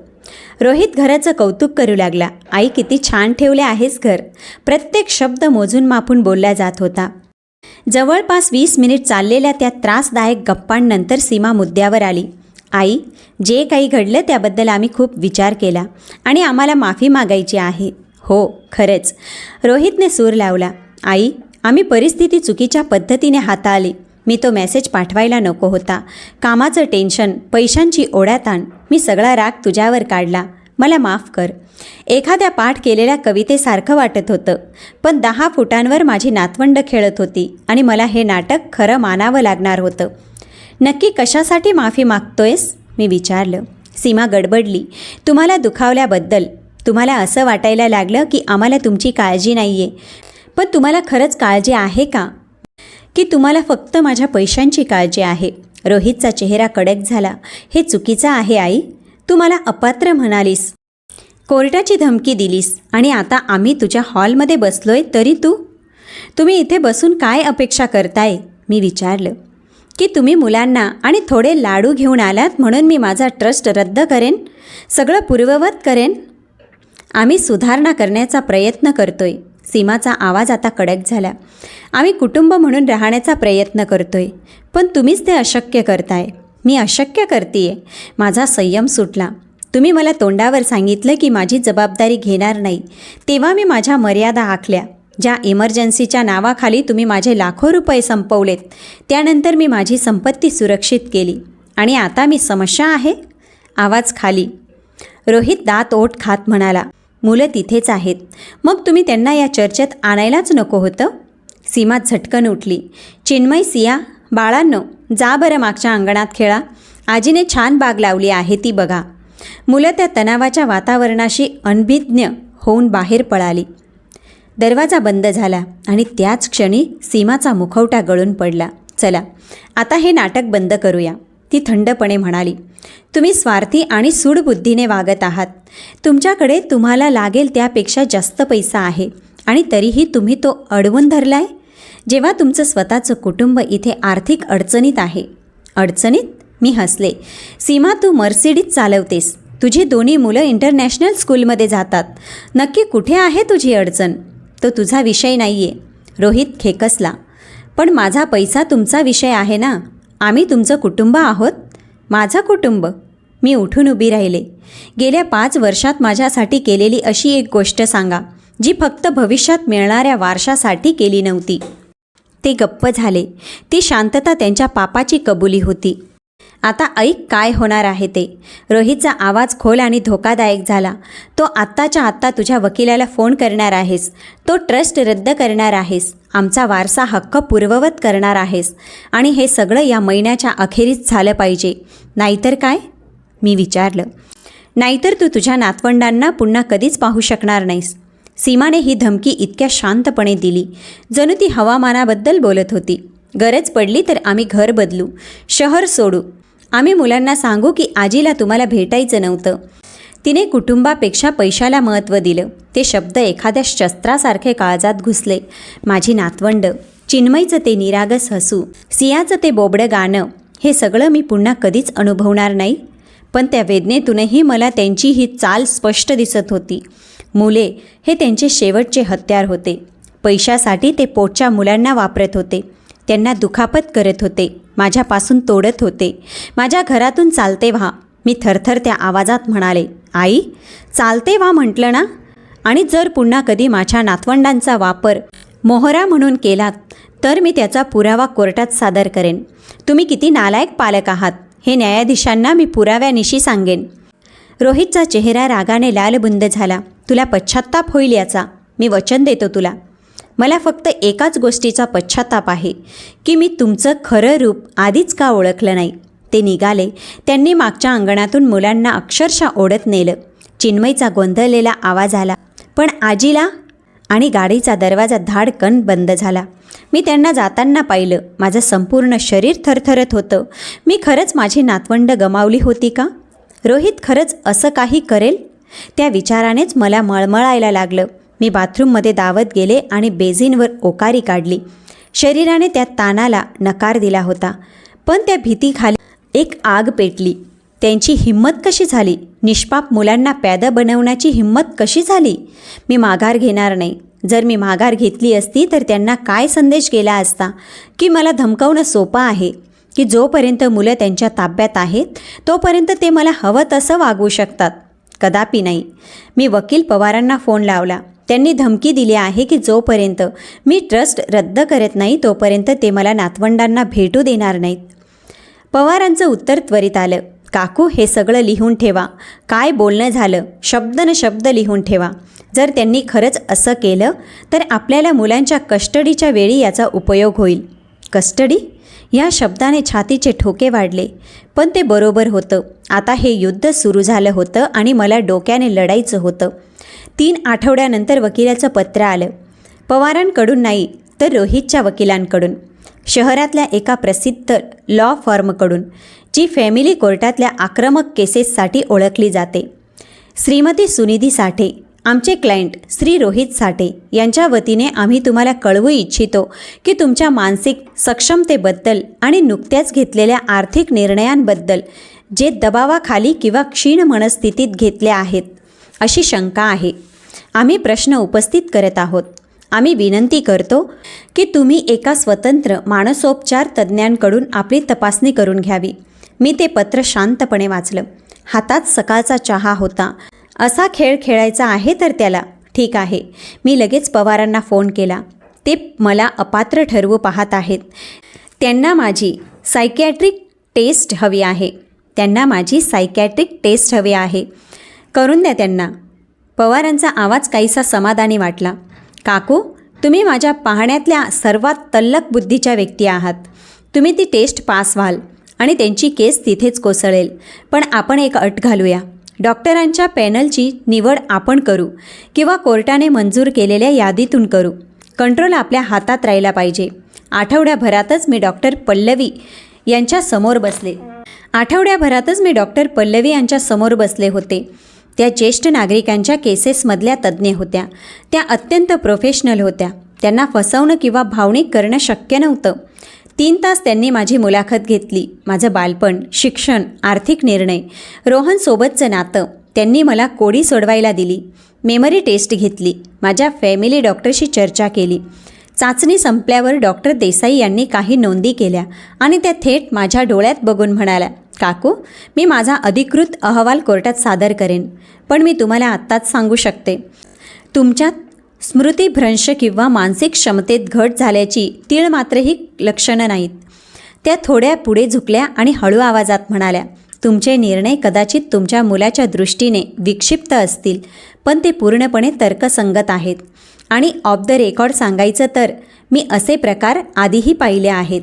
रोहित घराचं कौतुक करू लागला. आई, किती छान ठेवले आहेस घर. प्रत्येक शब्द मोजून मापून बोलला जात होता. जवळपास 20 मिनिट चाललेल्या त्या त्रासदायक गप्पांनंतर सीमा मुद्द्यावर आली. आई, जे काही घडलं त्याबद्दल आम्ही खूप विचार केला आणि आम्हाला माफी मागायची आहे. हो, खरंच, रोहितने सूर लावला. आई, आम्ही परिस्थिती चुकीच्या पद्धतीने हाताळली. मी तो मेसेज पाठवायला नको होता. कामाचं टेन्शन, पैशांची ओढाताण, मी सगळा राग तुझ्यावर काढला. मला माफ कर. एखाद्या पाठ केलेल्या कवितेसारखं वाटत होतं, पण 10 फुटांवर माझी नातवंड खेळत होती आणि मला हे नाटक खरं मानावं लागणार होतं. नक्की कशासाठी माफी मागतोयस? मी विचारलं. सीमा गडबडली. तुम्हाला दुखावल्याबद्दल. तुम्हाला असं वाटायला लागलं की आम्हाला तुमची काळजी नाही आहे. पण तुम्हाला खरंच काळजी आहे का? की तुम्हाला फक्त माझ्या पैशांची काळजी आहे? रोहितचा चेहरा कडक झाला. हे चुकीचं आहे आई. तू मला अपात्र म्हणालीस, कोर्टाची धमकी दिलीस आणि आता आम्ही तुझ्या हॉलमध्ये बसलोय तरी तुम्ही इथे बसून काय अपेक्षा करताय? मी विचारलं. की तुम्ही मुलांना आणि थोडे लाडू घेऊन आलात म्हणून मी माझा ट्रस्ट रद्द करेन, सगळं पूर्ववत करेन? आम्ही सुधारणा करण्याचा प्रयत्न करतोय. सीमाचा आवाज आता कडक झाला. आम्ही कुटुंब म्हणून राहण्याचा प्रयत्न करतोय, पण तुम्हीच ते अशक्य करताय. मी अशक्य करतीये? माझा संयम सुटला. तुम्ही मला तोंडावर सांगितलं की माझी जबाबदारी घेणार नाही, तेव्हा मी माझ्या मर्यादा आखल्या. ज्या इमर्जन्सीच्या नावाखाली तुम्ही माझे लाखो रुपये संपवलेत, त्यानंतर मी माझी संपत्ती सुरक्षित केली आणि आता मी समस्या आहे? आवाज खाली. रोहित दात ओठ खात म्हणाला. मुलं तिथेच आहेत, मग तुम्ही त्यांना या चर्चेत आणायलाच नको होतं? सीमा झटकन उठली. चिन्मय, सिया, बाळांनो, जा बरं मागच्या अंगणात खेळा. आजीने छान बाग लावली आहे ती बघा. मुलं त्या तणावाच्या वातावरणाशी अनभिज्ञ होऊन बाहेर पळाली. दरवाजा बंद झाला आणि त्याच क्षणी सीमाचा मुखवटा गळून पडला. चला आता हे नाटक बंद करूया, ती थंडपणे म्हणाली. तुम्ही स्वार्थी आणि सूडबुद्धीने वागत आहात. तुमच्याकडे तुम्हाला लागेल त्यापेक्षा जास्त पैसा आहे आणि तरीही तुम्ही तो अडवून धरलाय, जेव्हा तुमचं स्वतःचं कुटुंब इथे आर्थिक अडचणीत आहे. अडचणीत? मी हसले. सीमा, तू मर्सिडीज चालवतेस, तुझी दोन्ही मुलं इंटरनॅशनल स्कूलमध्ये जातात. नक्की कुठे आहे तुझी अडचण? तो तुझा विषय नाही आहे. रोहित खेकसला. पण माझा पैसा तुमचा विषय आहे ना. आम्ही तुमचं कुटुंब आहोत. माझं कुटुंब? मी उठून उभी राहिले. गेल्या 5 वर्षात माझ्यासाठी केलेली अशी एक गोष्ट सांगा जी फक्त भविष्यात मिळणाऱ्या वारशासाठी केली नव्हती. ते गप्प झाले. ती शांतता त्यांच्या पापाची कबुली होती. आता ऐक काय होणार आहे ते. रोहितचा आवाज खोल आणि धोकादायक झाला. तो आत्ताच्या आत्ता तुझ्या वकिलाला फोन करणार आहेस. तो ट्रस्ट रद्द करणार आहेस. आमचा वारसा हक्क पूर्ववत करणार आहेस. आणि हे सगळं या महिन्याच्या अखेरीस झालं पाहिजे. नाहीतर काय? मी विचारलं. नाहीतर तू तुझ्या नातवंडांना पुन्हा कधीच पाहू शकणार नाहीस. सीमाने ही धमकी इतक्या शांतपणे दिली जणू ती हवामानाबद्दल बोलत होती. गरज पडली तर आम्ही घर बदलू, शहर सोडू. आम्ही मुलांना सांगू की आजीला तुम्हाला भेटायचं नव्हतं. तिने कुटुंबापेक्षा पैशाला महत्त्व दिलं. ते शब्द एखाद्या शस्त्रासारखे काळजात घुसले. माझी नातवंड, चिन्मयचं ते निरागस हसू, सियाचं ते बोबडं गाणं, हे सगळं मी पुन्हा कधीच अनुभवणार नाही. पण त्या वेदनेतूनही मला त्यांची ही चाल स्पष्ट दिसत होती. मुले हे त्यांचे शेवटचे हत्यार होते. पैशासाठी ते पोटच्या मुलांना वापरत होते. त्यांना दुखापत करत होते. माझ्यापासून तोडत होते. माझ्या घरातून चालते व्हा. मी थरथरत्या आवाजात म्हणाले. आई, चालते व्हा म्हटलं ना. आणि जर पुन्हा कधी माझ्या नातवंडांचा वापर मोहरा म्हणून केलात तर मी त्याचा पुरावा कोर्टात सादर करेन. तुम्ही किती नालायक पालक आहात हे न्यायाधीशांना मी पुराव्यानिशी सांगेन. रोहितचा चेहरा रागाने लालबुंद झाला. तुला पश्चात्ताप होईल याचा. मी वचन देतो तुला. मला फक्त एकाच गोष्टीचा पश्चात्ताप आहे की मी तुमचं खरं रूप आधीच का ओळखलं नाही. ते निघाले. त्यांनी मागच्या अंगणातून मुलांना अक्षरशः ओढत नेलं. चिन्मयचा गोंधळलेला आवाज आला, पण आजीला? आणि गाडीचा दरवाजा धाडकन बंद झाला. मी त्यांना जाताना पाहिलं. माझं संपूर्ण शरीर थरथरत होतं. मी खरंच माझी नातवंड गमावली होती का? रोहित खरंच असं काही करेल? त्या विचारानेच मला मळमळायला लागलं. मी बाथरूममध्ये धावत गेले आणि बेसिनवर ओकारी काढली. शरीराने त्या ताणाला नकार दिला होता, पण त्या भीतीखाली एक आग पेटली. त्यांची हिंमत कशी झाली? निष्पाप मुलांना प्यादं बनवण्याची हिंमत कशी झाली? मी माघार घेणार नाही. जर मी माघार घेतली असती तर त्यांना काय संदेश गेला असता की मला धमकावणं सोपं आहे, की जोपर्यंत मुलं त्यांच्या ताब्यात आहेत तोपर्यंत ते मला हवं तसं वागवू शकतात. कदापि नाही. मी वकील पवारांना फोन लावला. त्यांनी धमकी दिली आहे की जोपर्यंत मी ट्रस्ट रद्द करत नाही तोपर्यंत ते मला नातवंडांना भेटू देणार नाहीत. पवारांचं उत्तर त्वरित आलं. काकू, हे सगळं लिहून ठेवा. काय बोलणं झालं शब्द न शब्द लिहून ठेवा. जर त्यांनी खरंच असं केलं तर आपल्याला मुलांच्या कस्टडीच्या वेळी याचा उपयोग होईल. कस्टडी? या शब्दाने छातीचे ठोके वाढले. पण ते बरोबर होतं. आता हे युद्ध सुरू झालं होतं आणि मला डोक्याने लढायचं होतं. 3 आठवड्यानंतर वकिलाचं पत्र आलं. पवारांकडून नाही तर रोहितच्या वकिलांकडून. शहरातल्या एका प्रसिद्ध लॉ फर्मकडून, जी फॅमिली कोर्टातल्या आक्रमक केसेससाठी ओळखली जाते. श्रीमती सुनिधी साठे, आमचे क्लायंट श्री रोहित साठे यांच्या वतीने आम्ही तुम्हाला कळवू इच्छितो की तुमच्या मानसिक सक्षमतेबद्दल आणि नुकत्याच घेतलेल्या आर्थिक निर्णयांबद्दल जे दबावाखाली किंवा क्षीण मनस्थितीत घेतले आहेत अशी शंका आहे. आम्ही प्रश्न उपस्थित करत आहोत. आम्ही विनंती करतो की तुम्ही एका स्वतंत्र मानसोपचार तज्ज्ञांकडून आपली तपासणी करून घ्यावी. मी ते पत्र शांतपणे वाचलं. हातात सकाळचा चहा होता. असा खेळ खेळायचा आहे तर त्याला. ठीक आहे. मी लगेच पवारांना फोन केला. ते मला अपात्र ठरवू पाहत आहेत. त्यांना माझी सायकॅट्रिक टेस्ट हवी आहे. करून द्या त्यांना. पवारांचा आवाज काहीसा समाधानी वाटला. काकू, तुम्ही माझ्या पाहण्यातल्या सर्वात तल्लख बुद्धीच्या व्यक्ती आहात. तुम्ही ती टेस्ट पास व्हाल. आणि त्यांची केस तिथेच कोसळेल. पण आपण एक अट घालूया. डॉक्टरांच्या पॅनलची निवड आपण करू किंवा कोर्टाने मंजूर केलेल्या यादीतून करू. कंट्रोल आपल्या हातात राहिला पाहिजे. आठवड्याभरातच मी डॉक्टर पल्लवी यांच्या समोर बसले होते. त्या ज्येष्ठ नागरिकांच्या केसेसमधल्या तज्ज्ञ होत्या. त्या अत्यंत प्रोफेशनल होत्या. त्यांना फसवणं किंवा भावनिक करणं शक्य नव्हतं. 3 तास त्यांनी माझी मुलाखत घेतली. माझं बालपण, शिक्षण, आर्थिक निर्णय, रोहनसोबतचं नातं. त्यांनी मला कोडी सोडवायला दिली. मेमरी टेस्ट घेतली. माझ्या फॅमिली डॉक्टरशी चर्चा केली. चाचणी संपल्यावर डॉक्टर देसाई यांनी काही नोंदी केल्या आणि त्या थेट माझ्या डोळ्यात बघून म्हणाल्या, काकू, मी माझा अधिकृत अहवाल कोर्टात सादर करेन. पण मी तुम्हाला आत्ताच सांगू शकते, तुमच्यात स्मृतिभ्रंश किंवा मानसिक क्षमतेत घट झाल्याची तीळ मात्रही लक्षणं नाहीत. त्या थोड्या पुढे झुकल्या आणि हळू आवाजात म्हणाल्या, तुमचे निर्णय कदाचित तुमच्या मुलाच्या दृष्टीने विक्षिप्त असतील, पण ते पूर्णपणे तर्कसंगत आहेत. आणि ऑफ द रेकॉर्ड सांगायचं तर मी असे प्रकार आधीही पाहिले आहेत.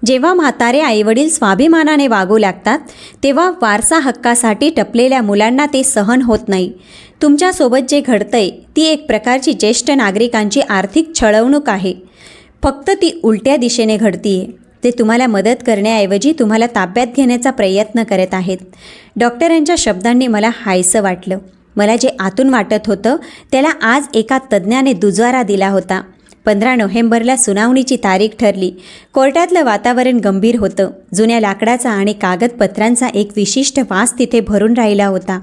जेव्हा म्हातारे आईवडील स्वाभिमानाने वागू लागतात तेव्हा वारसा हक्कासाठी टपलेल्या मुलांना ते सहन होत नाही. तुमच्यासोबत जे घडतंय ती एक प्रकारची ज्येष्ठ नागरिकांची आर्थिक छळवणूक आहे. फक्त ती उलट्या दिशेने घडतीये. ते तुम्हाला मदत करण्याऐवजी तुम्हाला ताब्यात घेण्याचा प्रयत्न करत आहेत. डॉक्टरांच्या शब्दांनी मला हायसं वाटलं. मला जे आतून वाटत होतं त्याला आज एका तज्ज्ञाने दुजवारा दिला होता. 15 नोव्हेंबरला सुनावणीची तारीख ठरली. कोर्टातलं वातावरण गंभीर होतं. जुन्या लाकडाचा आणि कागदपत्रांचा एक विशिष्ट वास तिथे भरून राहिला होता.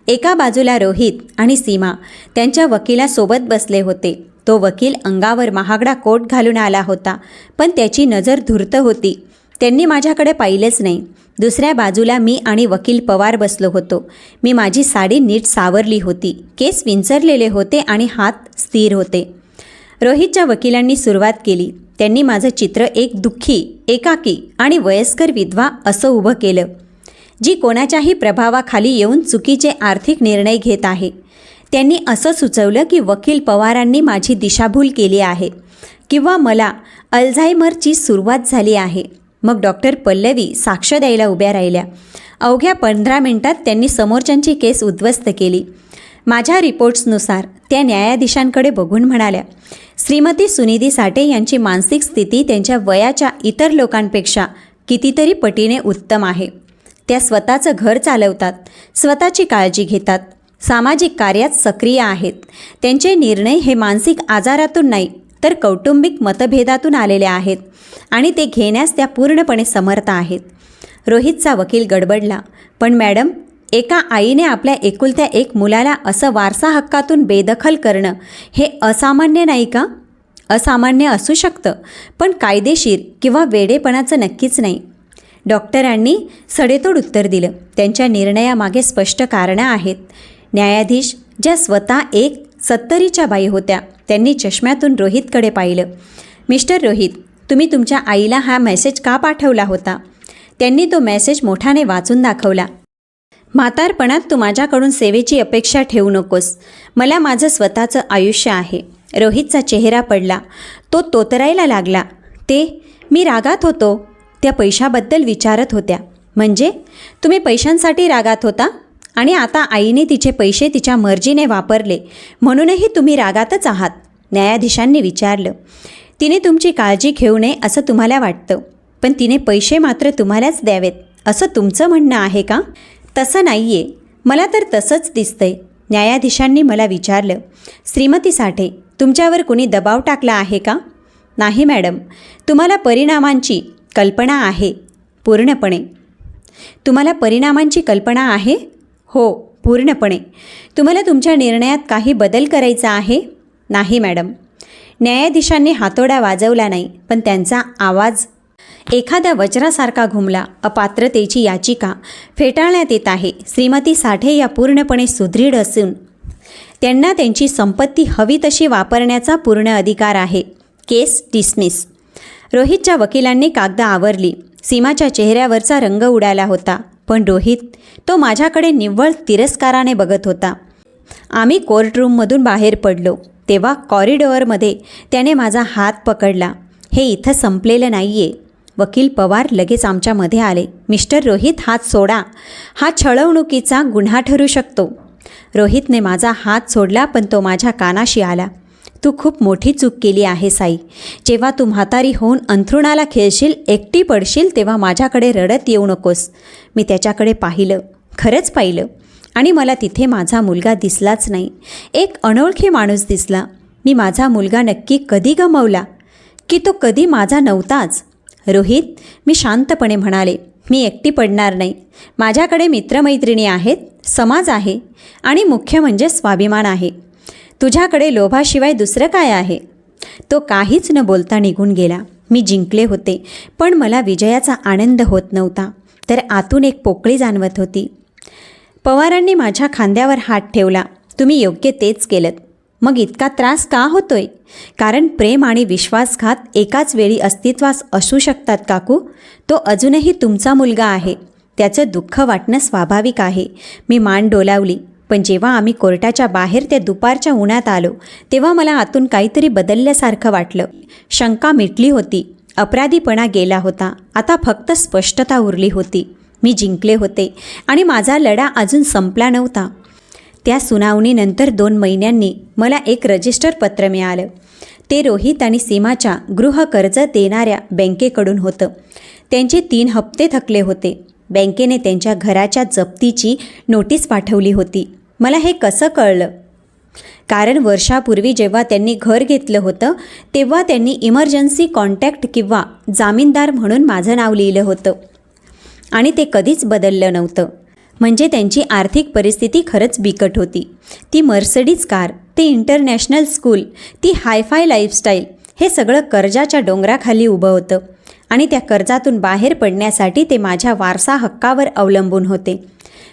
एका बाजूला रोहित आणि सीमा त्यांच्या वकिलासोबत बसले होते. तो वकील अंगावर महागडा कोट घालून आला होता, पण त्याची नजर धूर्त होती. त्यांनी माझ्याकडे पाहिलेच नाही. दुसऱ्या बाजूला मी आणि वकील पवार बसलो होतो. मी माझी साडी नीट सावरली होती. केस विंचरलेले होते आणि हात स्थिर होते. रोहितच्या वकिलांनी सुरुवात केली. त्यांनी माझं चित्र एक दुःखी, एकाकी आणि वयस्कर विधवा असं उभं केलं, जी कोणाच्याही प्रभावाखाली येऊन चुकीचे आर्थिक निर्णय घेत आहे. त्यांनी असं सुचवलं की वकील पवारांनी माझी दिशाभूल केली आहे किंवा मला अल्झायमरची सुरुवात झाली आहे. मग डॉक्टर पल्लवी साक्ष द्यायला उभ्या राहिल्या. अवघ्या 15 मिनिटात त्यांनी समोरच्यांची केस उद्ध्वस्त केली. माझ्या रिपोर्ट्सनुसार त्या न्यायाधीशांकडे बघून म्हणाल्या, श्रीमती सुनिधी साठे यांची मानसिक स्थिती त्यांच्या वयाच्या इतर लोकांपेक्षा कितीतरी पटीने उत्तम आहे. त्या स्वतःचं घर चालवतात, स्वतःची काळजी घेतात, सामाजिक कार्यात सक्रिय आहेत. त्यांचे निर्णय हे मानसिक आजारातून नाही तर कौटुंबिक मतभेदातून आलेले आहेत आणि ते घेण्यास त्या पूर्णपणे समर्थ आहेत. रोहितचा वकील गडबडला, पण मॅडम, एका आईने आपल्या एकुलत्या एक मुलाला असं वारसा हक्कातून बेदखल करणं हे असामान्य नाही का? असामान्य असू शकतं, पण कायदेशीर किंवा वेडेपणाचं नक्कीच नाही. डॉक्टरांनी सडेतोड उत्तर दिलं. त्यांच्या निर्णयामागे स्पष्ट कारणं आहेत. न्यायाधीश, ज्या स्वतः एक 70च्या बाई होत्या, त्यांनी चष्म्यातून रोहितकडे पाहिलं. मिस्टर रोहित, तुम्ही तुमच्या आईला हा मेसेज का पाठवला होता? त्यांनी तो मेसेज मोठ्याने वाचून दाखवला. म्हातारपणात तू माझ्याकडून सेवेची अपेक्षा ठेवू नकोस. मला माझं स्वतःचं आयुष्य आहे. रोहितचा चेहरा पडला. तो तोतरायला लागला. मी रागात होतो. त्या पैशाबद्दल विचारत होत्या. म्हणजे तुम्ही पैशांसाठी रागात होता आणि आता आईने तिचे पैसे तिच्या मर्जीने वापरले म्हणूनही तुम्ही रागातच आहात? न्यायाधीशांनी विचारलं. तिने तुमची काळजी घेऊ नये असं तुम्हाला वाटतं, पण तिने पैसे मात्र तुम्हालाच द्यावेत असं तुमचं म्हणणं आहे का? तसं नाही आहे. मला तर तसंच दिसतंय. न्यायाधीशांनी मला विचारलं. श्रीमती साठे, तुमच्यावर कुणी दबाव टाकला आहे का? नाही मॅडम. तुम्हाला परिणामांची कल्पना आहे? पूर्णपणे. तुम्हाला परिणामांची कल्पना आहे? हो, पूर्णपणे. तुम्हाला तुमच्या निर्णयात काही बदल करायचा आहे? नाही मॅडम. न्यायाधीशांनी हातोडा वाजवला नाही, पण त्यांचा आवाज एखाद्या वज्रासारखा घुमला. अपात्रतेची याचिका फेटाळण्यात येत आहे. श्रीमती साठे या पूर्णपणे सुदृढ असून त्यांना त्यांची संपत्ती हवी तशी वापरण्याचा पूर्ण अधिकार आहे. केस डिसमिस. रोहितच्या वकिलांनी कागद आवरली. सीमाच्या चेहऱ्यावरचा रंग उडाला होता, पण रोहित, तो माझ्याकडे निव्वळ तिरस्काराने बघत होता. आम्ही कोर्टरूममधून बाहेर पडलो तेव्हा कॉरिडॉरमध्ये त्याने माझा हात पकडला. हे इथं संपलेलं नाही आहे. वकील पवार लगेच आमच्यामध्ये आले. मिस्टर रोहित, हात सोडा. हा छळवणुकीचा गुन्हा ठरू शकतो. रोहितने माझा हात सोडला, पण तो माझ्या कानाशी आला. तू खूप मोठी चूक केली आहे साई. जेव्हा तू म्हातारी होऊन अंथरुणाला खेळशील, एकटी पडशील, तेव्हा माझ्याकडे रडत येऊ नकोस. मी त्याच्याकडे पाहिलं, खरंच पाहिलं, आणि मला तिथे माझा मुलगा दिसलाच नाही. एक अनोळखी माणूस दिसला. मी माझा मुलगा नक्की कधी गमावला, की तो कधी माझा नव्हताच? रोहित, मी शांतपणे म्हणाले, मी एकटी पडणार नाही. माझ्याकडे मित्रमैत्रिणी आहेत, समाज आहे, आणि मुख्य म्हणजे स्वाभिमान आहे. तुझ्याकडे लोभाशिवाय दुसरं काय आहे? तो काहीच न बोलता निघून गेला. मी जिंकले होते, पण मला विजयाचा आनंद होत नव्हता, तर आतून एक पोकळी जाणवत होती. पवारांनी माझ्या खांद्यावर हात ठेवला. तुम्ही योग्य तेच केलंत. मग इतका त्रास का होतोय? कारण प्रेम आणि विश्वासघात एकाच वेळी अस्तित्वास असू शकतात काकू. तो अजूनही तुमचा मुलगा आहे. त्याचं दुःख वाटणं स्वाभाविक आहे. मी मान डोलावली. पण जेव्हा आम्ही कोर्टाच्या बाहेर त्या दुपारच्या उन्हात आलो, तेव्हा मला आतून काहीतरी बदलल्यासारखं वाटलं. शंका मिटली होती, अपराधीपणा गेला होता. आता फक्त स्पष्टता उरली होती. मी जिंकले होते, आणि माझा लढा अजून संपला नव्हता. त्या सुनावणीनंतर 2 महिन्यांनी मला एक रजिस्टर पत्र मिळालं. ते रोहित आणि सीमाच्या गृहकर्ज देणाऱ्या बँकेकडून होतं. त्यांचे 3 हप्ते थकले होते. बँकेने त्यांच्या घराच्या जप्तीची नोटीस पाठवली होती. मला हे कसं कळलं? कारण वर्षापूर्वी जेव्हा त्यांनी घर घेतलं होतं, तेव्हा त्यांनी इमर्जन्सी कॉन्टॅक्ट किंवा जामीनदार म्हणून माझं नाव लिहिलं होतं, आणि ते कधीच बदललं नव्हतं. म्हणजे त्यांची आर्थिक परिस्थिती खरंच बिकट होती. ती मर्सडीज कार, ते इंटरनॅशनल स्कूल, ती हायफाय लाईफस्टाईल, हे सगळं कर्जाच्या डोंगराखाली उभं होतं. आणि त्या कर्जातून बाहेर पडण्यासाठी ते माझ्या वारसा हक्कावर अवलंबून होते.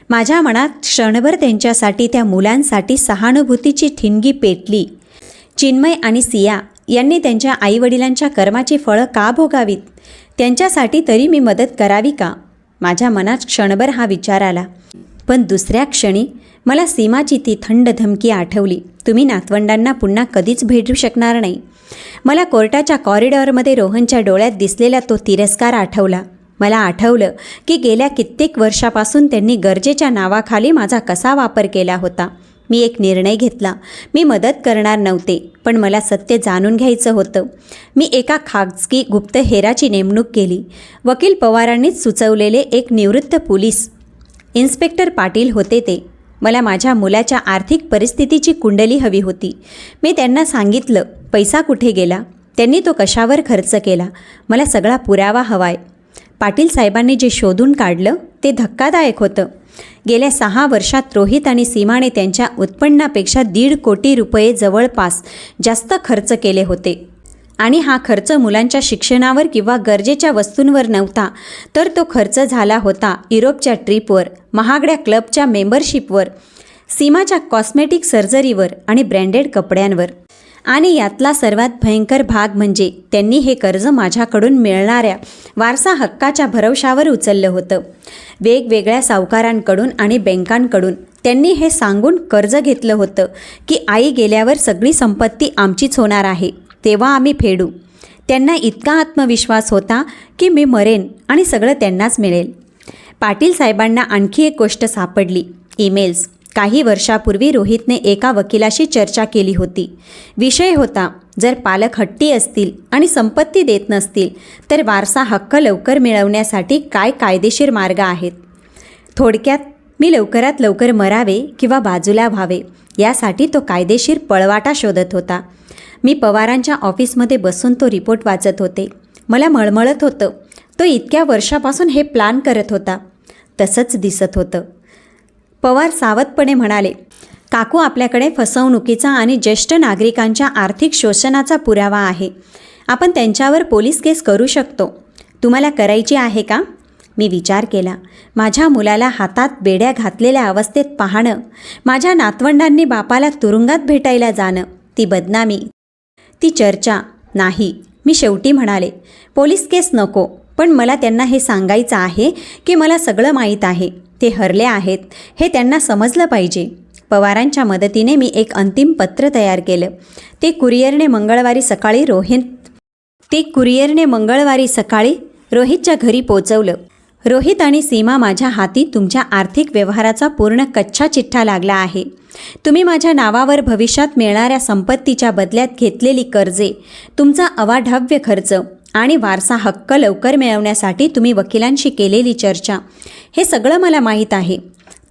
माझ्या मनात क्षणभर त्यांच्यासाठी, त्या मुलांसाठी सहानुभूतीची ठिणगी पेटली. चिन्मय आणि सिया यांनी त्यांच्या आईवडिलांच्या कर्माची फळं का भोगावीत? त्यांच्यासाठी तरी मी मदत करावी का? माझ्या मनात क्षणभर हा विचार आला. पण दुसऱ्या क्षणी मला सीमाची ती थंड धमकी आठवली. तुम्ही नातवंडांना पुन्हा कधीच भेटू शकणार नाही. मला कोर्टाच्या कॉरिडॉरमध्ये रोहनच्या डोळ्यात दिसलेला तो तिरस्कार आठवला. मला आठवलं की गेल्या कित्येक वर्षापासून त्यांनी गरजेच्या नावाखाली माझा कसा वापर केला होता. मी एक निर्णय घेतला. मी मदत करणार नव्हते, पण मला सत्य जाणून घ्यायचं होतं. मी एका खाजगी गुप्तहेराची नेमणूक केली. वकील पवारांनीच सुचवलेले एक निवृत्त पोलीस इन्स्पेक्टर पाटील होते ते. मला माझ्या मुलाच्या आर्थिक परिस्थितीची कुंडली हवी होती. मी त्यांना सांगितलं, पैसा कुठे गेला, त्यांनी तो कशावर खर्च केला, मला सगळा पुरावा हवाय. पाटील साहेबांनी जे शोधून काढलं ते धक्कादायक होतं. गेल्या 6 वर्षात रोहित आणि सीमाने त्यांच्या उत्पन्नापेक्षा 1.5 कोटी रुपये जवळपास जास्त खर्च केले होते. आणि हा खर्च मुलांच्या शिक्षणावर किंवा गरजेच्या वस्तूंवर नव्हता, तर तो खर्च झाला होता युरोपच्या ट्रिपवर, महागड्या क्लबच्या मेंबरशिपवर, सीमाच्या कॉस्मेटिक सर्जरीवर आणि ब्रँडेड कपड्यांवर. आणि यातला सर्वात भयंकर भाग म्हणजे त्यांनी हे कर्ज माझ्याकडून मिळणाऱ्या वारसा हक्काच्या भरवशावर उचललं होतं. वेगवेगळ्या सावकारांकडून आणि बँकांकडून त्यांनी हे सांगून कर्ज घेतलं होतं की आई गेल्यावर सगळी संपत्ती आमचीच होणार आहे, तेव्हा आम्ही फेडू. त्यांना इतका आत्मविश्वास होता की मी मरेन आणि सगळं त्यांनाच मिळेल. पाटील साहेबांना आणखी एक गोष्ट सापडली, ईमेल्स. काही वर्षापूर्वी रोहितने एका वकिलाशी चर्चा केली होती. विषय होता, जर पालक हट्टी असतील आणि संपत्ती देत नसतील तर वारसा हक्क लवकर मिळवण्यासाठी काय कायदेशीर मार्ग आहेत. थोडक्यात, मी लवकरात लवकर मरावे किंवा बाजूला व्हावे यासाठी तो कायदेशीर पळवाटा शोधत होता. मी पवारांच्या ऑफिसमध्ये बसून तो रिपोर्ट वाचत होते. मला मळमळत होतं. तो इतक्या वर्षापासून हे प्लॅन करत होता. तसंच दिसत होतं. पवार सावधपणे म्हणाले, काकू, आपल्याकडे फसवणुकीचा आणि ज्येष्ठ नागरिकांच्या आर्थिक शोषणाचा पुरावा आहे. आपण त्यांच्यावर पोलीस केस करू शकतो. तुम्हाला करायची आहे का? मी विचार केला. माझ्या मुलाला हातात बेड्या घातलेल्या अवस्थेत पाहणं, माझ्या नातवंडांनी बापाला तुरुंगात भेटायला जाणं, ती बदनामी, ती चर्चा. नाही, मी शेवटी म्हणाले, पोलीस केस नको, पण मला त्यांना हे सांगायचं आहे की मला सगळं माहीत आहे. ते हरले आहेत हे त्यांना समजलं पाहिजे. पवारांच्या मदतीने मी एक अंतिम पत्र तयार केलं. ते कुरिअरने मंगळवारी सकाळी रोहितच्या घरी पोचवलं. रोहित आणि सीमा, माझ्या हाती तुमच्या आर्थिक व्यवहाराचा पूर्ण कच्चा चिठ्ठा लागला आहे. तुम्ही माझ्या नावावर भविष्यात मिळणाऱ्या संपत्तीच्या बदल्यात घेतलेली कर्जे, तुमचा अवाढव्य खर्च आणि वारसा हक्क लवकर मिळवण्यासाठी तुम्ही वकिलांशी केलेली चर्चा, हे सगळं मला माहीत आहे.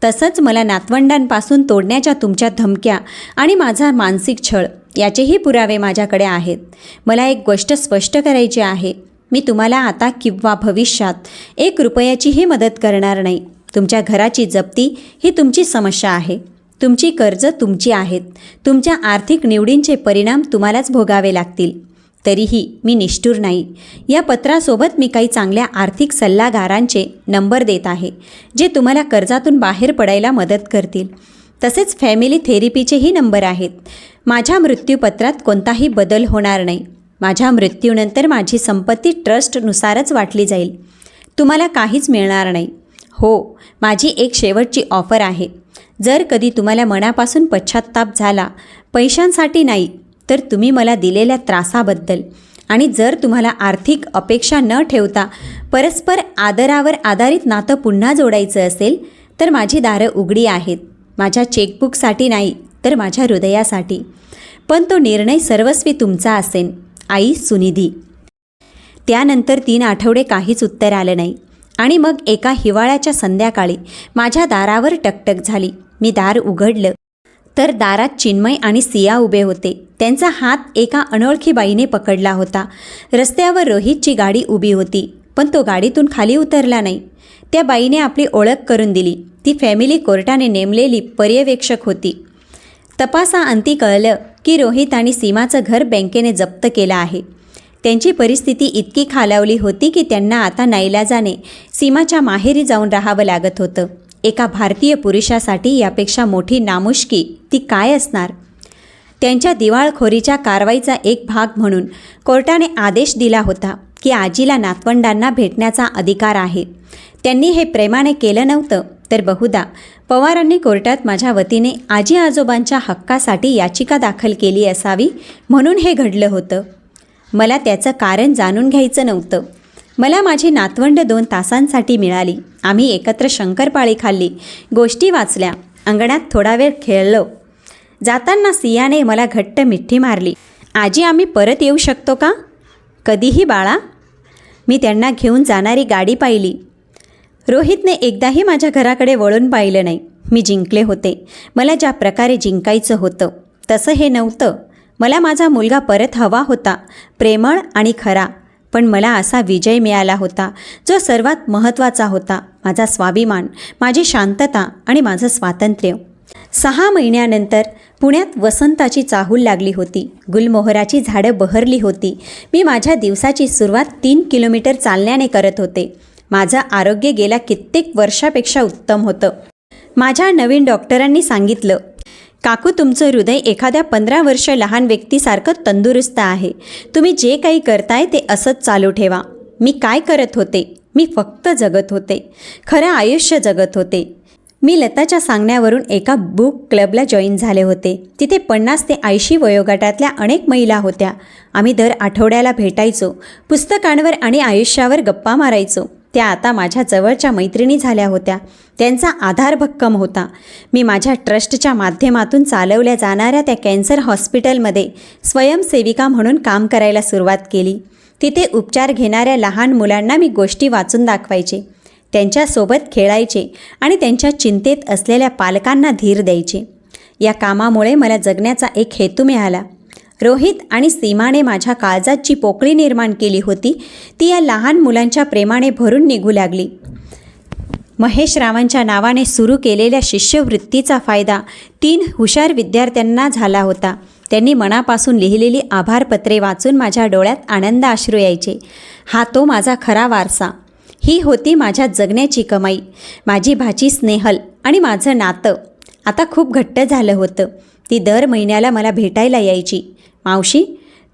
तसंच मला नातवंडांपासून तोडण्याच्या तुमच्या धमक्या आणि माझा मानसिक छळ याचेही पुरावे माझ्याकडे आहेत. मला एक गोष्ट स्पष्ट करायची आहे. मी तुम्हाला आता किंवा भविष्यात 1 रुपयाचीही मदत करणार नाही. तुमच्या घराची जप्ती ही तुमची समस्या आहे. तुमची कर्ज तुमची आहेत. तुमच्या आर्थिक निवडींचे परिणाम तुम्हालाच भोगावे लागतील. तरीही मी निष्ठुर नाही. या पत्रासोबत मी काही चांगल्या आर्थिक सल्लागारांचे नंबर देत आहे, जे तुम्हाला कर्जातून बाहेर पडायला मदत करतील. तसेच फॅमिली थेरपीचेही नंबर आहेत. माझ्या मृत्यूपत्रात कोणताही बदल होणार नाही. माझ्या मृत्यूनंतर माझी संपत्ती ट्रस्टनुसारच वाटली जाईल. तुम्हाला काहीच मिळणार नाही. हो, माझी एक शेवटची ऑफर आहे. जर कधी तुम्हाला मनापासून पश्चात्ताप झाला, पैशांसाठी नाही, तर तुम्ही मला दिलेल्या त्रासाबद्दल, आणि जर तुम्हाला आर्थिक अपेक्षा न ठेवता परस्पर आदरावर आधारित नातं पुन्हा जोडायचं असेल, तर माझी दारं उघडी आहेत. माझ्या चेकबुकसाठी नाही, तर माझ्या हृदयासाठी. पण तो निर्णय सर्वस्वी तुमचा असेल. आई, सुनिधी. त्यानंतर 3 आठवडे काहीच उत्तर आलं नाही. आणि मग एका हिवाळ्याच्या संध्याकाळी माझ्या दारावर टकटक झाली. मी दार उघडलं तर दारात चिन्मय आणि सिया उभे होते. त्यांचा हात एका अनोळखी बाईने पकडला होता. रस्त्यावर रोहितची गाडी उभी होती, पण तो गाडीतून खाली उतरला नाही. त्या बाईने आपली ओळख करून दिली. ती फॅमिली कोर्टाने नेमलेली पर्यवेक्षक होती. तपासाअंती कळलं की रोहित आणि सीमाचं घर बँकेने जप्त केलं आहे. त्यांची परिस्थिती इतकी खालावली होती की त्यांना आता नाईलाजाने सीमाच्या माहेरी जाऊन राहावं लागत होतं. एका भारतीय पुरुषासाठी यापेक्षा मोठी नामुष्की ती काय असणार. त्यांच्या दिवाळखोरीच्या कारवाईचा एक भाग म्हणून कोर्टाने आदेश दिला होता की आजीला नातवंडांना भेटण्याचा अधिकार आहे. त्यांनी हे प्रेमाने केलं नव्हतं, तर बहुधा पवारांनी कोर्टात माझ्या वतीने आजी आजोबांच्या हक्कासाठी याचिका दाखल केली असावी, म्हणून हे घडलं होतं. मला त्याचं कारण जाणून घ्यायचं नव्हतं. मला माझी नातवंड 2 तासांसाठी मिळाली. आम्ही एकत्र शंकरपाळी खाल्ली, गोष्टी वाचल्या, अंगणात थोडा वेळ खेळलो. जाताना सियाने मला घट्ट मिठी मारली. आजी, आम्ही परत येऊ शकतो का? कधीही बाळा. मी त्यांना घेऊन जाणारी गाडी पाहिली. रोहितने एकदाही माझ्या घराकडे वळून पाहिलं नाही. मी जिंकले होते. मला ज्या प्रकारे जिंकायचं होतं तसं हे नव्हतं. मला माझा मुलगा परत हवा होता, प्रेमळ आणि खरा. पण मला असा विजय मिळाला होता जो सर्वात महत्त्वाचा होता. माझा स्वाभिमान, माझी शांतता आणि माझं स्वातंत्र्य. 6 महिन्यानंतर पुण्यात वसंताची चाहूल लागली होती. गुलमोहराची झाडं बहरली होती. मी माझ्या दिवसाची सुरुवात 3 किलोमीटर चालण्याने करत होते. माझं आरोग्य गेल्या कित्येक वर्षापेक्षा उत्तम होतं. माझ्या नवीन डॉक्टरांनी सांगितलं, काकू, तुमचं हृदय एखाद्या 15 वर्ष लहान व्यक्तीसारखं तंदुरुस्त आहे. तुम्ही जे काही करताय ते असंच चालू ठेवा. मी काय करत होते? मी फक्त जगत होते. खरं आयुष्य जगत होते. मी लताच्या सांगण्यावरून एका बुक क्लबला जॉईन झाले होते. तिथे 50 ते 80 वयोगटातल्या अनेक महिला होत्या. आम्ही दर आठवड्याला भेटायचो. पुस्तकांवर आणि आयुष्यावर गप्पा मारायचो. त्या आता माझ्या जवळच्या मैत्रिणी झाल्या होत्या. त्यांचा आधार भक्कम होता. मी माझ्या ट्रस्टच्या माध्यमातून चालवल्या जाणाऱ्या त्या कॅन्सर हॉस्पिटलमध्ये स्वयंसेविका म्हणून काम करायला सुरुवात केली. तिथे उपचार घेणाऱ्या लहान मुलांना मी गोष्टी वाचून दाखवायचे, त्यांच्यासोबत खेळायचे आणि त्यांच्या चिंतेत असलेल्या पालकांना धीर द्यायचे. या कामामुळे मला जगण्याचा एक हेतू मिळाला. रोहित आणि सीमाने माझ्या काळजात जी पोकळी निर्माण केली होती ती या लहान मुलांच्या प्रेमाने भरून निघू लागली. महेश रावांच्या नावाने सुरू केलेल्या शिष्यवृत्तीचा फायदा 3 हुशार विद्यार्थ्यांना झाला होता. त्यांनी मनापासून लिहिलेली आभारपत्रे वाचून माझ्या डोळ्यात आनंद अश्रू यायचे. हा तो माझा खरा वारसा. ही होती माझ्या जगण्याची कमाई. माझी भाची स्नेहल आणि माझं नातं आता खूप घट्ट झालं होतं. ती दर महिन्याला मला भेटायला यायची. मावशी,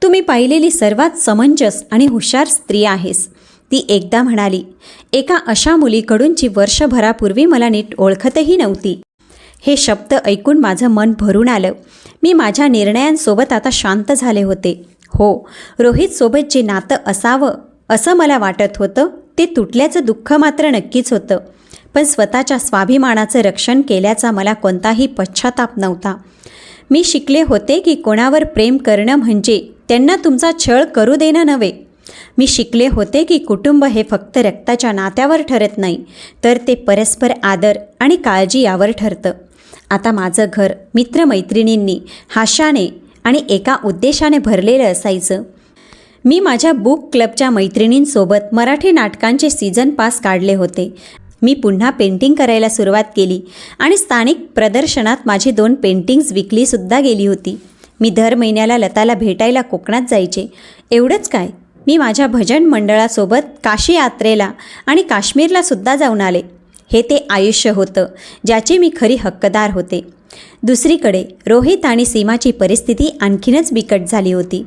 तुम्ही पाहिलेली सर्वात समंजस आणि हुशार स्त्री आहेस, ती एकदा म्हणाली. एका अशा मुलीकडून जी वर्षभरापूर्वी मला नीट ओळखतही नव्हती. हे शब्द ऐकून माझं मन भरून आलं. मी माझ्या निर्णयांसोबत आता शांत झाले होते. हो, रोहितसोबत जे नातं असावं असं मला वाटत होतं. ते तुटल्याचं दुःख मात्र नक्कीच होतं, पण स्वतःच्या स्वाभिमानाचं रक्षण केल्याचा मला कोणताही पश्चाताप नव्हता. मी शिकले होते की कोणावर प्रेम करणं म्हणजे त्यांना तुमचा छळ करू देणं नव्हे. मी शिकले होते की कुटुंब हे फक्त रक्ताच्या नात्यावर ठरत नाही, तर ते परस्पर आदर आणि काळजी यावर ठरतं. आता माझं घर मित्रमैत्रिणींनी, हास्याने आणि एका उद्देशाने भरलेलं असायचं. मी माझ्या बुक क्लबच्या मैत्रिणींसोबत मराठी नाटकांचे सीझन पास काढले होते. मी पुन्हा पेंटिंग करायला सुरुवात केली आणि स्थानिक प्रदर्शनात माझी 2 पेंटिंग्ज विकलीसुद्धा गेली होती. मी दर महिन्याला लताला भेटायला कोकणात जायचे. एवढंच काय, मी माझ्या भजन मंडळासोबत काशी यात्रेला आणि काश्मीरलासुद्धा जाऊन आले. हे ते आयुष्य होतं ज्याची मी खरी हक्कदार होते. दुसरीकडे रोहित आणि सीमाची परिस्थिती आणखीनच बिकट झाली होती.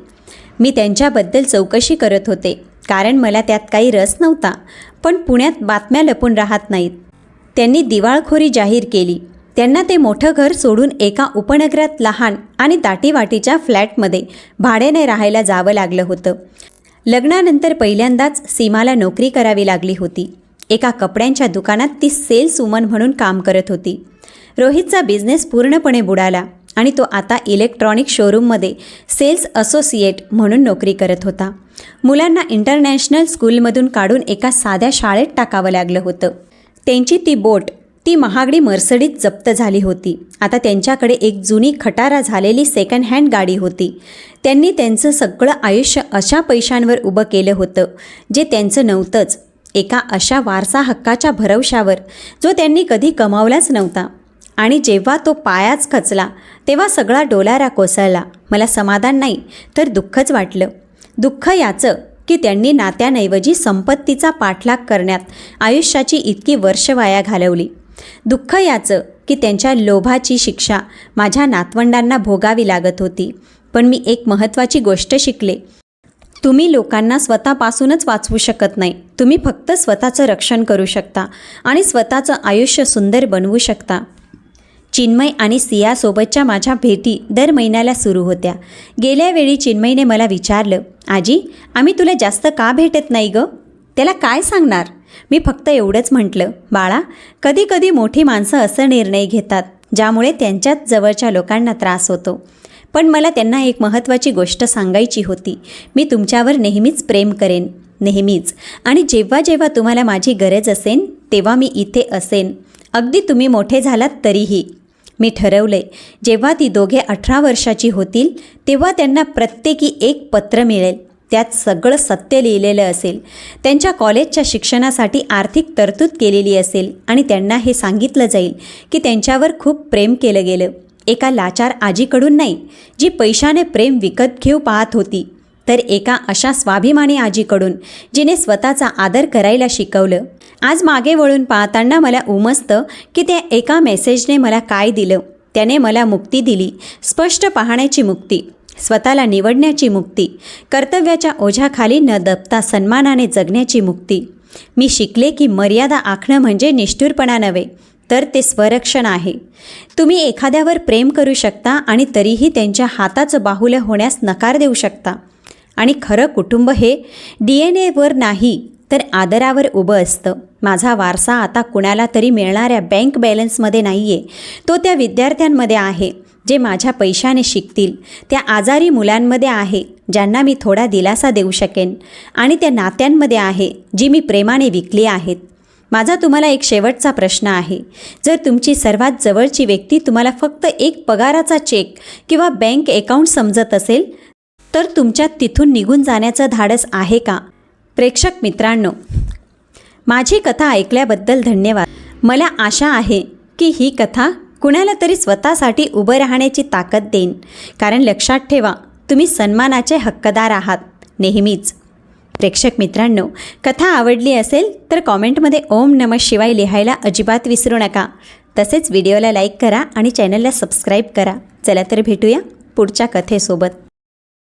मी त्यांच्याबद्दल चौकशी करत होते, कारण मला त्यात काही रस नव्हता. पण पुण्यात बातम्या लपून राहत नाहीत. त्यांनी दिवाळखोरी जाहीर केली. त्यांना ते मोठं घर सोडून एका उपनगरात लहान आणि दाटीवाटीच्या फ्लॅटमध्ये भाड्याने राहायला जावं लागलं होतं. लग्नानंतर पहिल्यांदाच सीमाला नोकरी करावी लागली होती. एका कपड्यांच्या दुकानात ती सेल्स वुमन म्हणून काम करत होती. रोहितचा बिझनेस पूर्णपणे बुडाला आणि तो आता इलेक्ट्रॉनिक शोरूममध्ये सेल्स असोसिएट म्हणून नोकरी करत होता. मुलांना इंटरनॅशनल स्कूलमधून काढून एका साध्या शाळेत टाकावं लागलं होतं. त्यांची ती बोट, ती महागडी मर्सडीज जप्त झाली होती. आता त्यांच्याकडे एक जुनी खटारा झालेली सेकंड हँड गाडी होती. त्यांनी त्यांचं सगळं आयुष्य अशा पैशांवर उभं केलं होतं जे त्यांचं नव्हतंच. एका अशा वारसा हक्काच्या भरवशावर जो त्यांनी कधी कमावलाच नव्हता. आणि जेव्हा तो पायाच खचला तेव्हा सगळा डोलारा कोसळला. मला समाधान नाही तर दुःखच वाटलं. दुःख याचं की त्यांनी नात्यांऐवजी संपत्तीचा पाठलाग करण्यात आयुष्याची इतकी वर्ष वाया घालवली. दुःख याचं की त्यांच्या लोभाची शिक्षा माझ्या नातवंडांना भोगावी लागत होती. पण मी एक महत्त्वाची गोष्ट शिकले. तुम्ही लोकांना स्वतःपासूनच वाचवू शकत नाही. तुम्ही फक्त स्वतःचं रक्षण करू शकता आणि स्वतःचं आयुष्य सुंदर बनवू शकता. चिन्मय आणि सियासोबतच्या माझ्या भेटी दर महिन्याला सुरू होत्या. गेल्या वेळी चिन्मयने मला विचारलं, आजी, आम्ही तुला जास्त का भेटत नाही गं? त्याला काय सांगणार? मी फक्त एवढंच म्हटलं, बाळा, कधी कधी मोठी माणसं असं निर्णय घेतात ज्यामुळे त्यांच्याच जवळच्या लोकांना त्रास होतो. पण मला त्यांना एक महत्त्वाची गोष्ट सांगायची होती. मी तुमच्यावर नेहमीच प्रेम करेन, नेहमीच. आणि जेव्हा जेव्हा तुम्हाला माझी गरज असेल तेव्हा मी इथे असेन. अगदी तुम्ही मोठे झालात तरीही. मी ठरवलंय, जेव्हा ती दोघे 18 वर्षाची होतील तेव्हा त्यांना प्रत्येकी एक पत्र मिळेल. त्यात सगळं सत्य लिहिलेलं असेल. त्यांच्या कॉलेजच्या शिक्षणासाठी आर्थिक तरतूद केलेली असेल आणि त्यांना हे सांगितलं जाईल की त्यांच्यावर खूप प्रेम केलं गेलं. एका लाचार आजीकडून नाही, जी पैशाने प्रेम विकत घेऊ पाहत होती, तर एका अशा स्वाभिमानी आजीकडून जिने स्वतःचा आदर करायला शिकवलं. आज मागे वळून पाहताना मला उमजतं की त्या एका मेसेजने मला काय दिलं. त्याने मला मुक्ती दिली, स्पष्ट पाहण्याची मुक्ती, स्वतःला निवडण्याची मुक्ती, कर्तव्याच्या ओझ्याखाली न दबता सन्मानाने जगण्याची मुक्ती. मी शिकले की मर्यादा आखणं म्हणजे निष्ठुरपणा नव्हे, तर ते स्वरक्षण आहे. तुम्ही एखाद्यावर प्रेम करू शकता आणि तरीही त्यांच्या हाताचं बाहुलं होण्यास नकार देऊ शकता. आणि खरं कुटुंब हे DNA-वर नाही तर आदरावर उभं असतं. माझा वारसा आता कुणाला तरी मिळणाऱ्या बँक बॅलन्समध्ये नाही आहे. तो त्या विद्यार्थ्यांमध्ये आहे जे माझ्या पैशाने शिकतील, त्या आजारी मुलांमध्ये आहे ज्यांना मी थोडा दिलासा देऊ शकेन, आणि त्या नात्यांमध्ये आहे जी मी प्रेमाने विकली आहेत. माझा तुम्हाला एक शेवटचा प्रश्न आहे. जर तुमची सर्वात जवळची व्यक्ती तुम्हाला फक्त एक पगाराचा चेक किंवा बँक अकाउंट समजत असेल तर तुमच्यात तिथून निघून जाण्याचं धाडस आहे का? प्रेक्षक मित्रांनो, माझी कथा ऐकल्याबद्दल धन्यवाद. मला आशा आहे की ही कथा कुणाला तरी स्वतःसाठी उभं राहण्याची ताकद देईन. कारण लक्षात ठेवा, तुम्ही सन्मानाचे हक्कदार आहात नेहमीच. प्रेक्षक मित्रांनो, कथा आवडली असेल तर कॉमेंटमध्ये ओम नमः शिवाय लिहायला अजिबात विसरू नका. तसेच व्हिडिओला लाईक करा आणि चॅनलला सबस्क्राईब करा. चला तर भेटूया पुढच्या कथेसोबत.